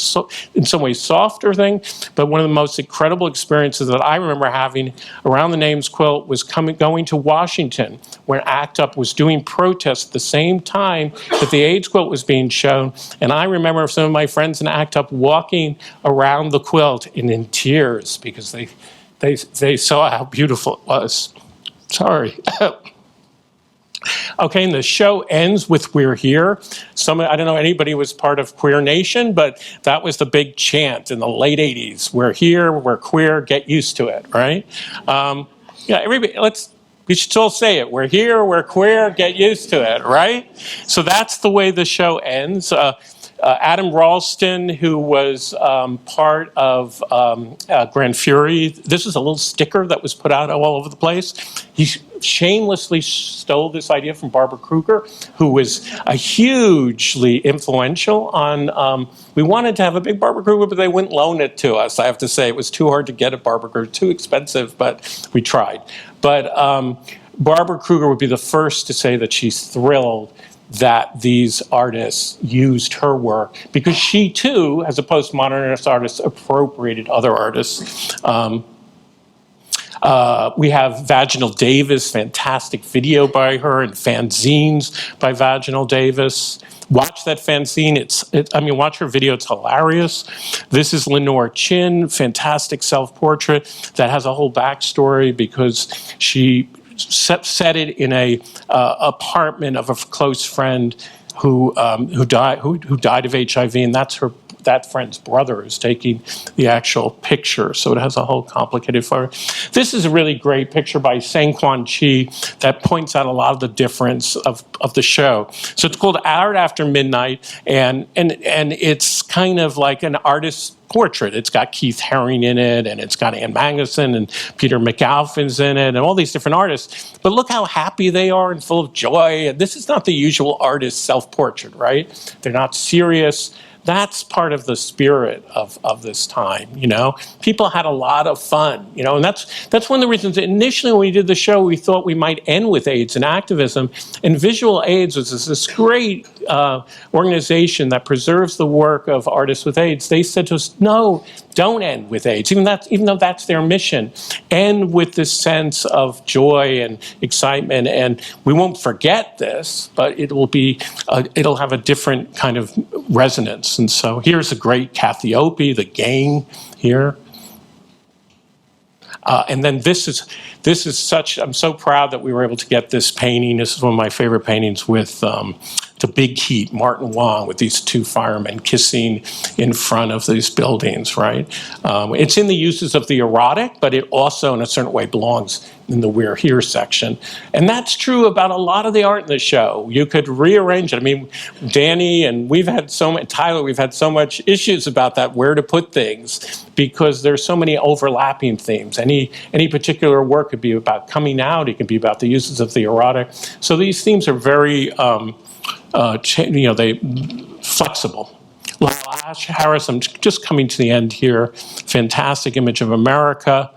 in some ways, softer thing. But one of the most incredible experiences that I remember having around the names quilt was going to Washington, where ACT UP was doing protests at the same time that the AIDS quilt was being shown. And I remember some of my friends in ACT UP walking around the quilt and in tears because they saw how beautiful it was. Sorry. Okay, and the show ends with "We're Here." I don't know anybody was part of Queer Nation, but that was the big chant in the late 80s. We're here, we're queer, get used to it, right? Yeah, everybody, we should all say it. We're here, we're queer, get used to it, right? So that's the way the show ends. Adam Ralston, who was part of Grand Fury, this is a little sticker that was put out all over the place. He shamelessly stole this idea from Barbara Kruger, who was hugely influential on, we wanted to have a big Barbara Kruger, but they wouldn't loan it to us. I have to say, it was too hard to get a Barbara Kruger, too expensive, but we tried. But Barbara Kruger would be the first to say that she's thrilled that these artists used her work because she too, as a postmodernist artist, appropriated other artists. We have Vaginal Davis, fantastic video by her, and fanzines by Vaginal Davis. Watch that fanzine. Watch her video. It's hilarious. This is Lenore Chin, fantastic self-portrait that has a whole backstory because she set it in a apartment of a close friend who died of HIV, and that's that friend's brother who's taking the actual picture. So it has a whole complicated photo. This is a really great picture by Sang-Kwan Chi that points out a lot of the difference of the show. So it's called Art After Midnight, and it's kind of like an artist's portrait. It's got Keith Haring in it, and it's got Anne Magnuson and Peter McAlpin's in it, and all these different artists. But look how happy they are and full of joy. And this is not the usual artist self-portrait, right? They're not serious. That's part of the spirit of this time, you know? People had a lot of fun, you know, and that's one of the reasons that initially when we did the show, we thought we might end with AIDS and activism. And Visual AIDS was this great organization that preserves the work of artists with AIDS. They said to us, no, don't end with AIDS, even though that's their mission. End with this sense of joy and excitement, and we won't forget this, but it'll have a different kind of resonance. And so here's a great Kathy Opie, the gang here. And then this is such, I'm so proud that we were able to get this painting. This is one of my favorite paintings with the big heat, Martin Wong, with these two firemen kissing in front of these buildings, right? It's in the uses of the erotic, but it also in a certain way belongs in the We're Here section. And that's true about a lot of the art in the show. You could rearrange it. I mean, Danny and Tyler, we've had so much issues about that, where to put things, because there's so many overlapping themes. Any particular work could be about coming out, it could be about the uses of the erotic. So these themes are very, they flexible. Ash Harris, I'm just coming to the end here. Fantastic image of America.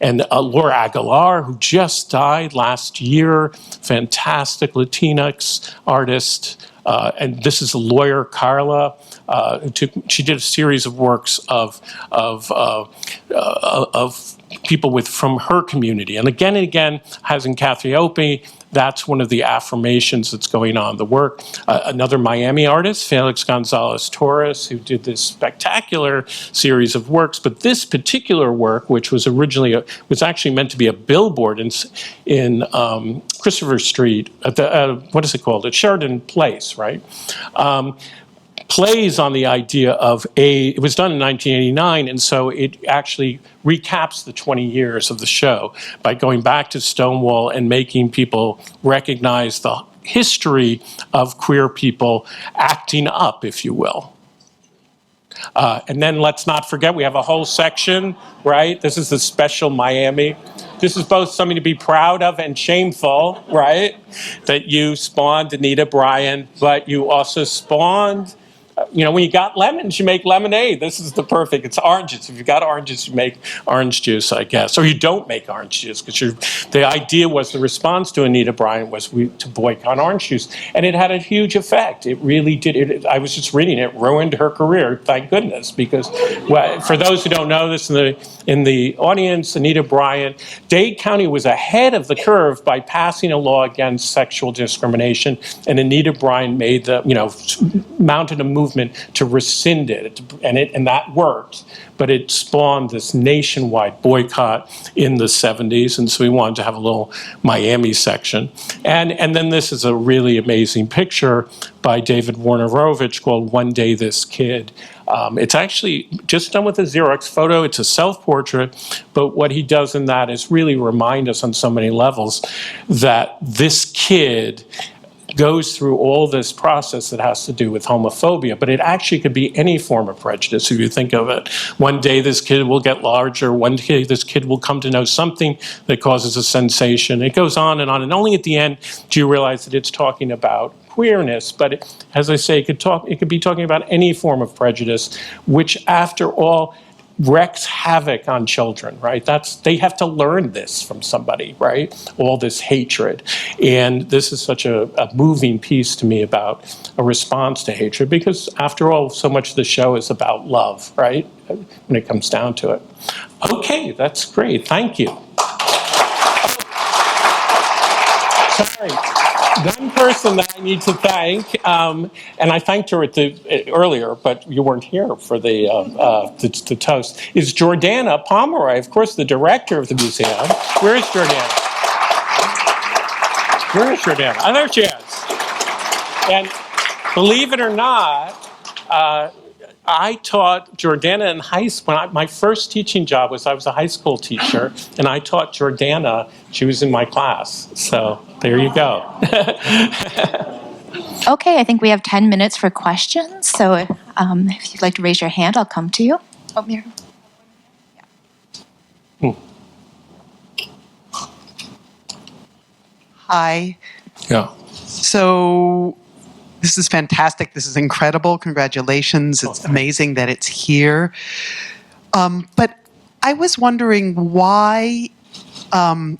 And Allure Aguila, who just died last year, fantastic Latinx artist. And this is a lawyer, Carla. She did a series of works of people from her community. And again, has in Kathy Opie, that's one of the affirmations that's going on in the work. Another Miami artist, Felix Gonzalez-Torres, who did this spectacular series of works. But this particular work, which was originally was actually meant to be a billboard in Christopher Street at the what is it called? At Sheridan Place, right? Plays on the idea of it was done in 1989, and so it actually recaps the 20 years of the show by going back to Stonewall and making people recognize the history of queer people acting up, if you will. And then let's not forget, we have a whole section, right? This is the special Miami. This is both something to be proud of and shameful, right? That you spawned Anita Bryant, but you also spawned, when you got lemons, you make lemonade. This is the perfect, it's oranges. If you've got oranges, you make orange juice, I guess. Or you don't make orange juice, because the idea was, the response to Anita Bryant was to boycott orange juice. And it had a huge effect. It really did. I was just reading it, ruined her career, thank goodness. Because for those who don't know this in the audience, Anita Bryant, Dade County was ahead of the curve by passing a law against sexual discrimination. And Anita Bryant mounted a movement to rescind it, and that worked, but it spawned this nationwide boycott in the 70s, and so we wanted to have a little Miami section. And then this is a really amazing picture by David Warnerovich called One Day This Kid. It's actually just done with a Xerox photo. It's a self-portrait, but what he does in that is really remind us on so many levels that this kid goes through all this process that has to do with homophobia, but it actually could be any form of prejudice if you think of it. One day this kid will get larger, one day this kid will come to know something that causes a sensation. It goes on, and only at the end do you realize that it's talking about queerness, but as I say, it could be talking about any form of prejudice, which after all wreaks havoc on children, right? They have to learn this from somebody, right? All this hatred. And this is such a moving piece to me about a response to hatred, because after all, so much of the show is about love, right? When it comes down to it. Okay, that's great, thank you. Sorry. One person that I need to thank, and I thanked her earlier, but you weren't here for the toast, is Jordana Pomeroy, of course, the director of the museum. Where is Jordana? Where is Jordana? Oh, there she is. And believe it or not, I taught Jordana in high school. My first teaching job was I was a high school teacher, and I taught Jordana. She was in my class. So there you go. Okay, I think we have 10 minutes for questions. So if you'd like to raise your hand, I'll come to you. Oh, here. Hi. Yeah. So this is fantastic. This is incredible. Congratulations. It's amazing that it's here. But I was wondering why isn't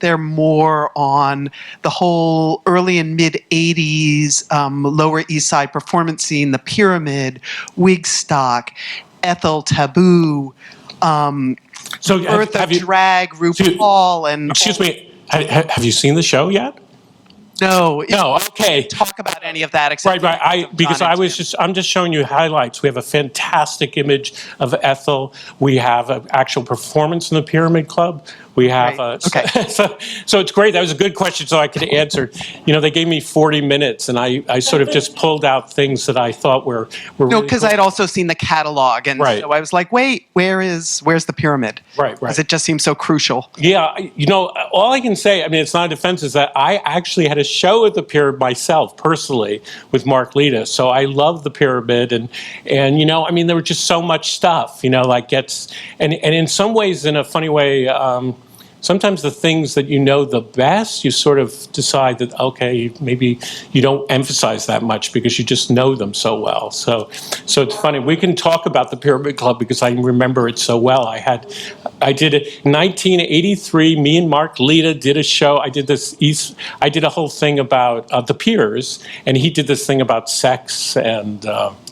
there more on the whole early and mid 80s Lower East Side performance scene, the Pyramid, Wigstock, Ethel Taboo, So Bertha Drag, RuPaul, and... Excuse me, have you seen the show yet? No. No, okay. Talk about any of that except Right. I'm just showing you highlights. We have a fantastic image of Ethel. We have an actual performance in the Pyramid Club. We have so it's great. That was a good question, so I could answer. They gave me 40 minutes, and I sort of just pulled out things that I thought were no, really because cool. I'd also seen the catalog, and so I was like, wait, where's the Pyramid? Right. Because it just seems so crucial. Yeah, all I can say, I mean, it's not a defense, is that I actually had a show at the Pyramid myself, personally, with Mark Lita. So I love the Pyramid, and I mean, there was just so much stuff, and in some ways, in a funny way, sometimes the things that the best, you sort of decide that, okay, maybe you don't emphasize that much because you just know them so well. So it's funny. We can talk about the Pyramid Club because I remember it so well. I did it in 1983. Me and Mark Lita did a show. I did a whole thing about the Piers, and he did this thing about sex and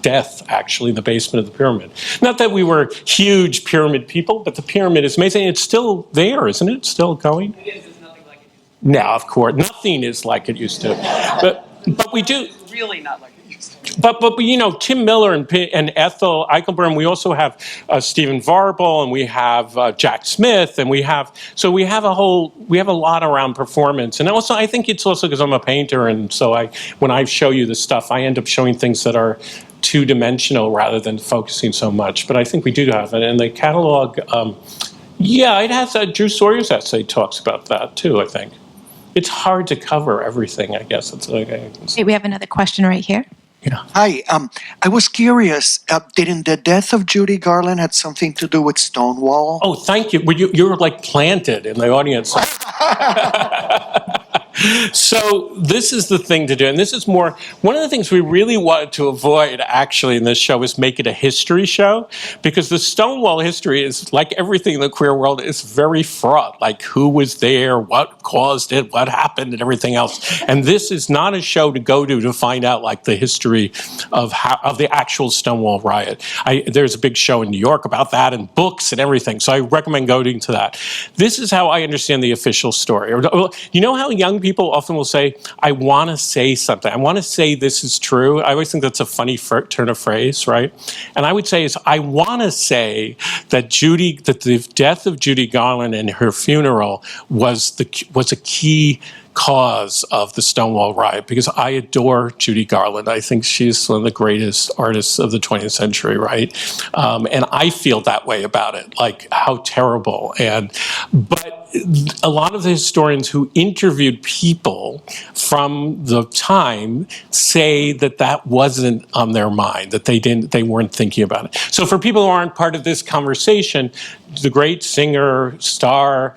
death, actually, in the basement of the Pyramid. Not that we were huge Pyramid people, but the Pyramid is amazing. It's still there, isn't it? Still going? It is. It's nothing like it used to. No, of course. Nothing is like it used to. But we do. It's really not like it used to. But Tim Miller and Ethel Eichelberg. We also have Stephen Varble, and we have Jack Smith, and we have a lot around performance. And also, I think it's also because I'm a painter, and so when I show you the stuff, I end up showing things that are two-dimensional rather than focusing so much. But I think we do have it. And the catalog, it has Drew Sawyer's essay talks about that too, I think. It's hard to cover everything, I guess. We have another question right here. Yeah. Hi, I was curious, didn't the death of Judy Garland have something to do with Stonewall? Oh, thank you. You were like planted in the audience. So this is the thing to do, and this is one of the things we really wanted to avoid, actually, in this show is make it a history show, because the Stonewall history is, like everything in the queer world, is very fraught, like who was there, what caused it, what happened, and everything else. And this is not a show to go to find out, like, the history of the actual Stonewall riot. There's a big show in New York about that, and books and everything, so I recommend going to that. This is how I understand the official story. You know how young people often will say, I want to say something. I want to say this is true. I always think that's a funny turn of phrase, right? And I would say I want to say that the death of Judy Garland and her funeral was a key cause of the Stonewall riot, because I adore Judy Garland. I think she's one of the greatest artists of the 20th century, right? And I feel that way about it, like how terrible. But a lot of the historians who interviewed people from the time say that wasn't on their mind, that they weren't thinking about it. So for people who aren't part of this conversation, the great singer, star,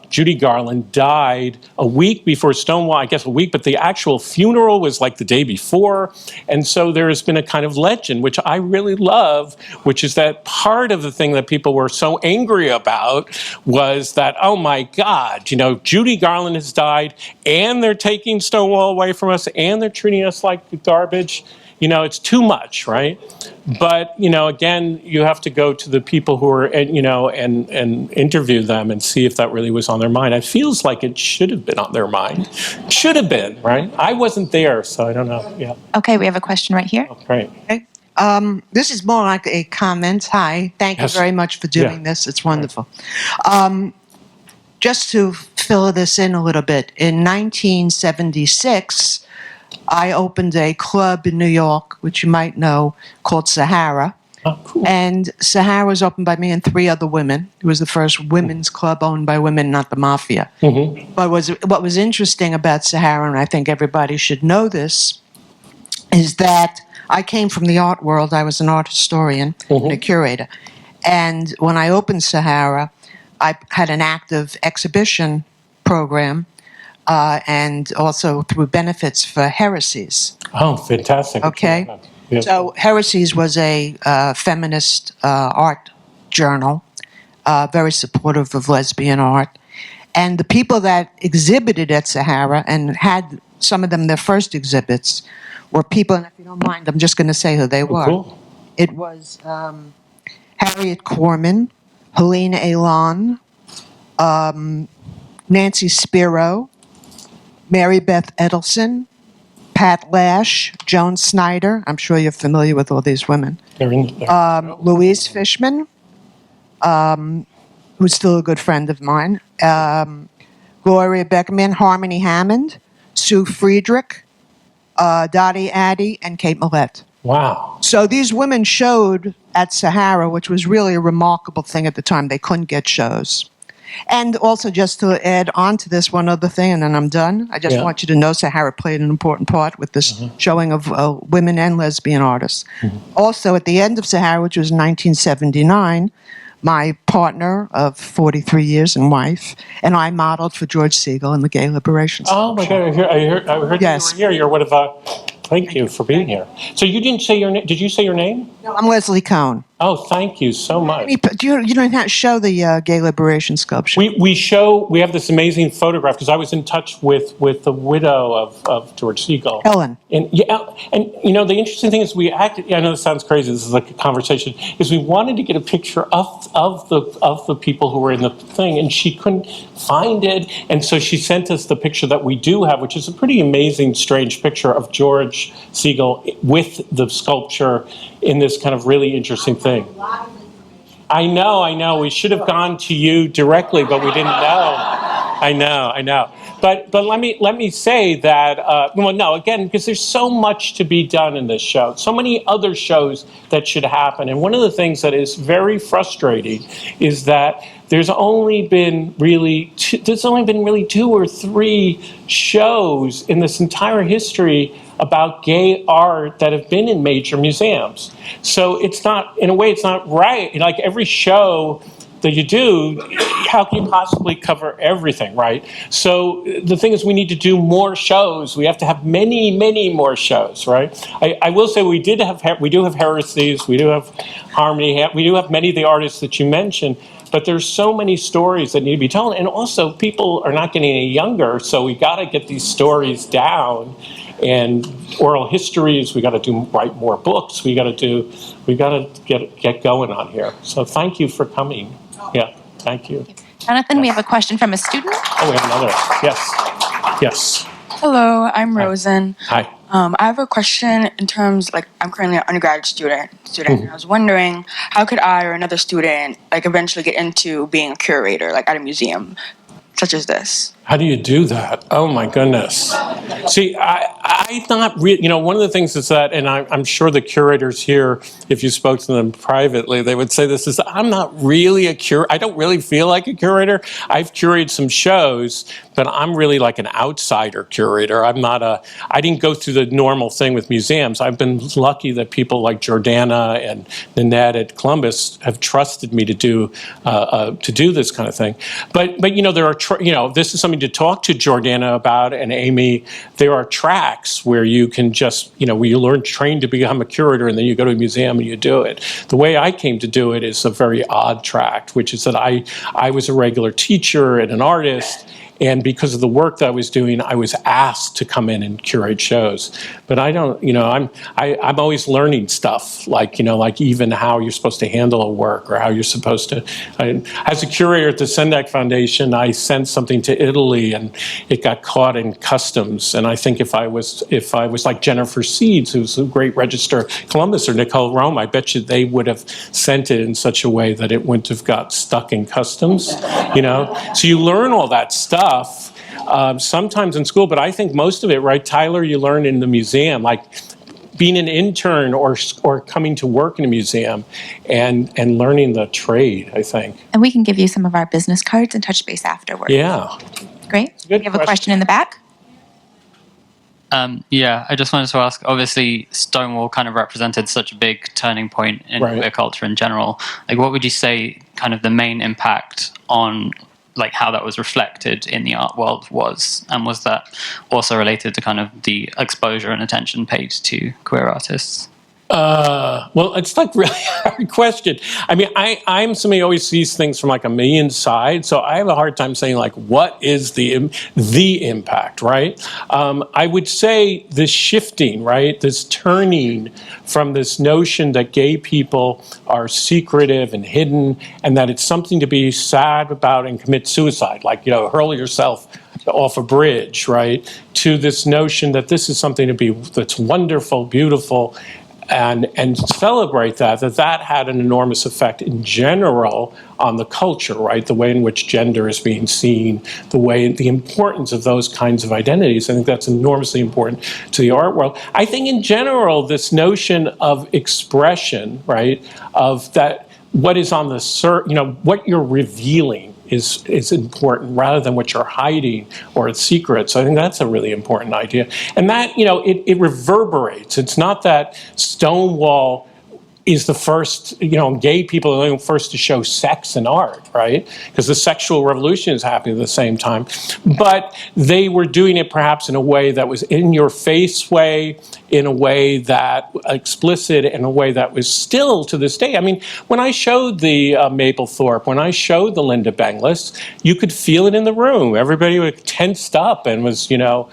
Judy Garland died a week before Stonewall, I guess a week, but the actual funeral was like the day before. And so there has been a kind of legend, which I really love, which is that part of the thing that people were so angry about was that, oh my God, Judy Garland has died, and they're taking Stonewall away from us, and they're treating us like garbage. It's too much, right? But, again, you have to go to the people who are, and interview them and see if that really was on their mind. It feels like it should have been on their mind. Should have been, right? I wasn't there, so I don't know. Yeah. Okay, we have a question right here. Oh, great. Okay. This is more like a comment. Hi, thank you very much for doing this. It's wonderful. Just to fill this in a little bit, in 1976, I opened a club in New York, which you might know, called Sahara. Oh, cool. And Sahara was opened by me and 3 other women. It was the first women's club owned by women, not the mafia. Mm-hmm. But what was interesting about Sahara, and I think everybody should know this, is that I came from the art world. I was an art historian and a curator. And when I opened Sahara, I had an active exhibition program and also through benefits for Heresies. Oh, fantastic. Okay. Yeah. So Heresies was a feminist art journal, very supportive of lesbian art. And the people that exhibited at Sahara and had some of them their first exhibits were people, and if you don't mind, I'm just going to say who they were. Cool. It was Harriet Corman, Helene Alon, Nancy Spiro, Mary Beth Edelson, Pat Lash, Joan Snyder. I'm sure you're familiar with all these women. They're in there. Louise Fishman, who's still a good friend of mine. Gloria Beckerman, Harmony Hammond, Sue Friedrich, Dottie Addy, and Kate Millett. Wow. So these women showed at Sahara, which was really a remarkable thing at the time. They couldn't get shows. And also, just to add on to this one other thing, and then I'm done, I just want you to know Sahara played an important part with this showing of women and lesbian artists. Also, at the end of Sahara, which was 1979, my partner of 43 years and wife and I modeled for George Segal in the Gay Liberation Oh my God! I heard Yes. that you were here. You're one of. Thank you for being here. So you didn't say your name. Did you say your name? No, I'm Leslie Cohn. Oh, thank you so much. You don't have to show the Gay Liberation sculpture. We have this amazing photograph because I was in touch with the widow of George Segal. Ellen. And the interesting thing is I know this sounds crazy, this is like a conversation, is we wanted to get a picture of the people who were in the thing, and she couldn't find it, and so she sent us the picture that we do have, which is a pretty amazing, strange picture of George Segal with the sculpture in this kind of really interesting thing. I know. We should have gone to you directly, but we didn't know. I know. But let me say that, again, because there's so much to be done in this show, so many other shows that should happen. And one of the things that is very frustrating is that there's only been really 2 or 3 shows in this entire history about gay art that have been in major museums. So it's not right. Like every show that you do, how can you possibly cover everything, right? So the thing is, we need to do more shows. We have to have many, many more shows, right? I will say we do have Heresies, we do have Harmony, we do have many of the artists that you mentioned, but there's so many stories that need to be told, and also people are not getting any younger, so we got to get these stories down. And oral histories, we got to write more books. We got to get going on here. So thank you for coming. Yeah, thank you. Jonathan, we have a question from a student. Oh, we have another. Yes. Hello, I'm Rosen. Hi. I have a question in terms, I'm currently an undergraduate student, and I was wondering, how could I or another student, eventually get into being a curator, at a museum, such as this? How do you do that? Oh my goodness. See, I not really, one of the things is that, and I'm sure the curators here, if you spoke to them privately, they would say this is, I'm not really a curator. I don't really feel like a curator. I've curated some shows, but I'm really like an outsider curator. I didn't go through the normal thing with museums. I've been lucky that people like Jordana and Nanette at Columbus have trusted me to do this kind of thing. But there are, this is something to talk to Jordana about, and Amy. There are tracks where you can just, where you train to become a curator, and then you go to a museum and you do it. The way I came to do it is a very odd track, which is that I was a regular teacher and an artist, and because of the work that I was doing, I was asked to come in and curate shows. But I don't, I'm always learning stuff, like even how you're supposed to handle a work, or how you're supposed to. As a curator at the Sendak Foundation, I sent something to Italy, and it got caught in customs. And I think if I was like Jennifer Seeds, who's a great register, Columbus, or Nicole Rome, I bet you they would have sent it in such a way that it wouldn't have got stuck in customs. So you learn all that stuff. sometimes in school, but I think most of it, right, Tyler, you learn in the museum, like being an intern or coming to work in a museum and learning the trade, I think. And we can give you some of our business cards and touch base afterwards. Yeah. Great. Good We have a question in the back. Yeah, I just wanted to ask, obviously Stonewall kind of represented such a big turning point in queer culture in general. Like, what would you say kind of the main impact on like how that was reflected in the art world was? And was that also related to kind of the exposure and attention paid to queer artists? Well, it's like really hard question. I mean, I'm somebody who always sees things from like a million sides, so I have a hard time saying like what is the impact, right? I would say this shifting, right? This turning from this notion that gay people are secretive and hidden, and that it's something to be sad about and commit suicide, like, you know, hurl yourself off a bridge, right? To this notion that this is something to be that's wonderful, beautiful, and celebrate that had an enormous effect in general on the culture, right? The way in which gender is being seen, the importance of those kinds of identities. I think that's enormously important to the art world. I think in general, this notion of expression, right? Of that, what is on the you know, what you're revealing is important rather than what you're hiding or it's secret. So I think that's a really important idea. And that, you know, it reverberates. It's not that Stonewall is the first, you know, gay people are the first to show sex in art, right? Because the sexual revolution is happening at the same time. But they were doing it perhaps in a way that was in your face way, in a way that explicit, in a way that was still to this day. I mean, when I showed the Mapplethorpe, when I showed the Linda Benglis, you could feel it in the room. Everybody was tensed up and was, you know,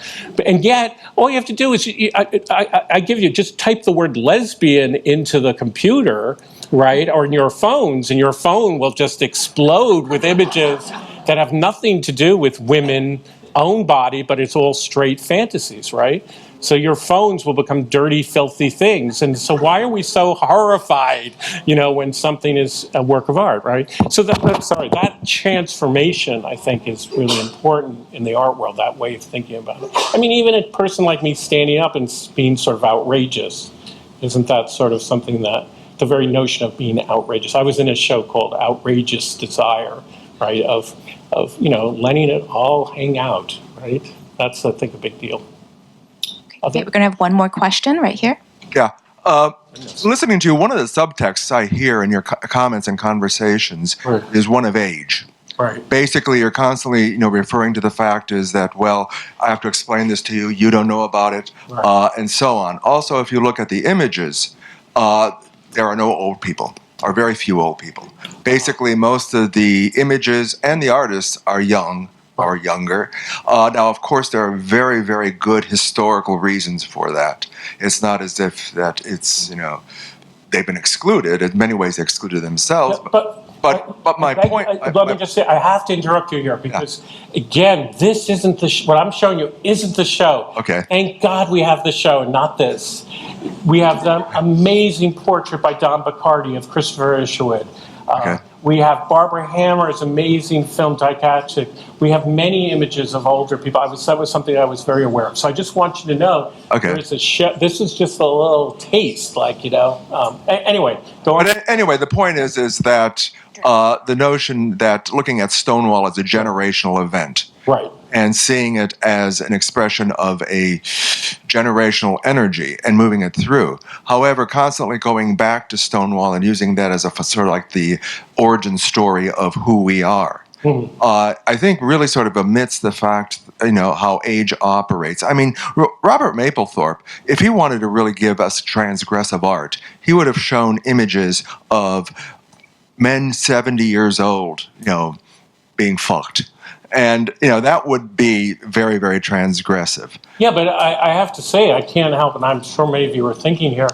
and yet all you have to do is, I give you, just type the word lesbian into the computer, right, or in your phones, and your phone will just explode with images that have nothing to do with women's own body, but it's all straight fantasies, right? So your phones will become dirty, filthy things. And so why are we so horrified, you know, when something is a work of art, right? So that transformation, I think, is really important in the art world, that way of thinking about it. I mean, even a person like me standing up and being sort of outrageous, isn't that sort of something that, the very notion of being outrageous? I was in a show called Outrageous Desire, right, of you know, letting it all hang out, right? That's, I think, a big deal. Okay, we're going to have one more question right here. Yeah. Listening to you, one of the subtexts I hear in your comments and conversations is one of age. Right. Basically, you're constantly, you know, referring to the fact is that, well, I have to explain this to you, you don't know about it, and so on. Also, if you look at the images, there are no old people, or very few old people. Basically, most of the images and the artists are young or younger. Now, of course, there are very, very good historical reasons for that. It's not as if that it's, you know, they've been excluded. In many ways, they excluded themselves. Yeah, but my point... let me just say, I have to interrupt you here because, again, this isn't the what I'm showing you isn't the show. Okay. Thank God we have the show and not this. We have the amazing portrait by Don Baccardi of Christopher Isherwood. Okay. We have Barbara Hammer's amazing film Didactic. We have many images of older people. That was something I was very aware of. So I just want you to know, there is a show. This is just a little taste, like, you know. Anyway, go on. But anyway, the point is that the notion that looking at Stonewall as a generational event, right, and seeing it as an expression of a generational energy and moving it through. However, constantly going back to Stonewall and using that as a sort of like the origin story of who we are. I think really sort of omits the fact, you know, how age operates. I mean, Robert Mapplethorpe, if he wanted to really give us transgressive art, he would have shown images of men 70 years old, you know, being fucked. And, you know, that would be very, very transgressive. Yeah, but I have to say, I can't help, and I'm sure many of you are thinking here,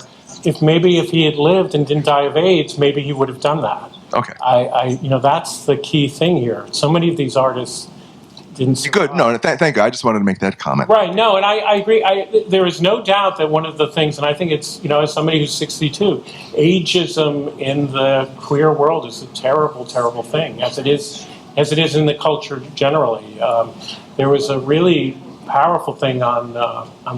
if he had lived and didn't die of AIDS, maybe he would have done that. Okay. You know, that's the key thing here. So many of these artists didn't survive. Good. No, thank you. I just wanted to make that comment. Right. No, and I agree. There is no doubt that one of the things, and I think it's, you know, as somebody who's 62, ageism in the queer world is a terrible, terrible thing, as it is as it is in the culture generally. There was a really powerful thing on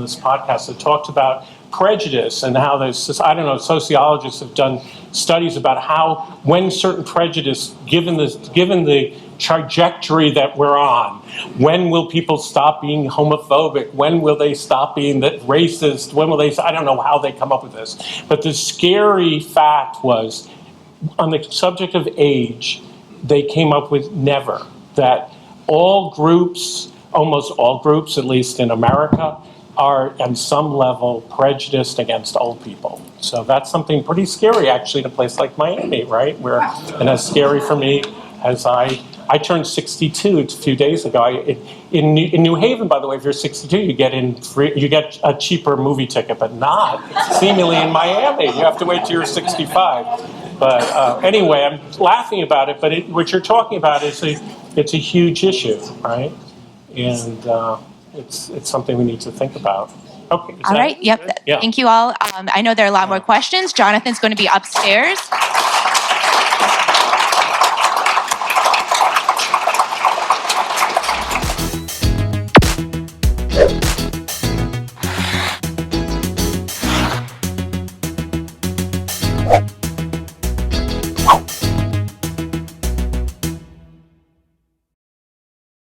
this podcast that talked about prejudice and how there's, I don't know, sociologists have done studies about how when certain prejudice, given the trajectory that we're on, when will people stop being homophobic? When will they stop being racist? When will they, I don't know how they come up with this. But the scary fact was, on the subject of age, they came up with never, that all groups, almost all groups, at least in America, are on some level prejudiced against old people. So that's something pretty scary, actually, in a place like Miami, right? And as scary for me as I turned 62 a few days ago. In New Haven, by the way, if you're 62, you get a cheaper movie ticket, but not seemingly in Miami. You have to wait till you're 65. But anyway, I'm laughing about it. But what you're talking about is it's a huge issue, right? And it's something we need to think about. Okay. All right. Yep. Yeah. Thank you all. I know there are a lot more questions. Jonathan's going to be upstairs.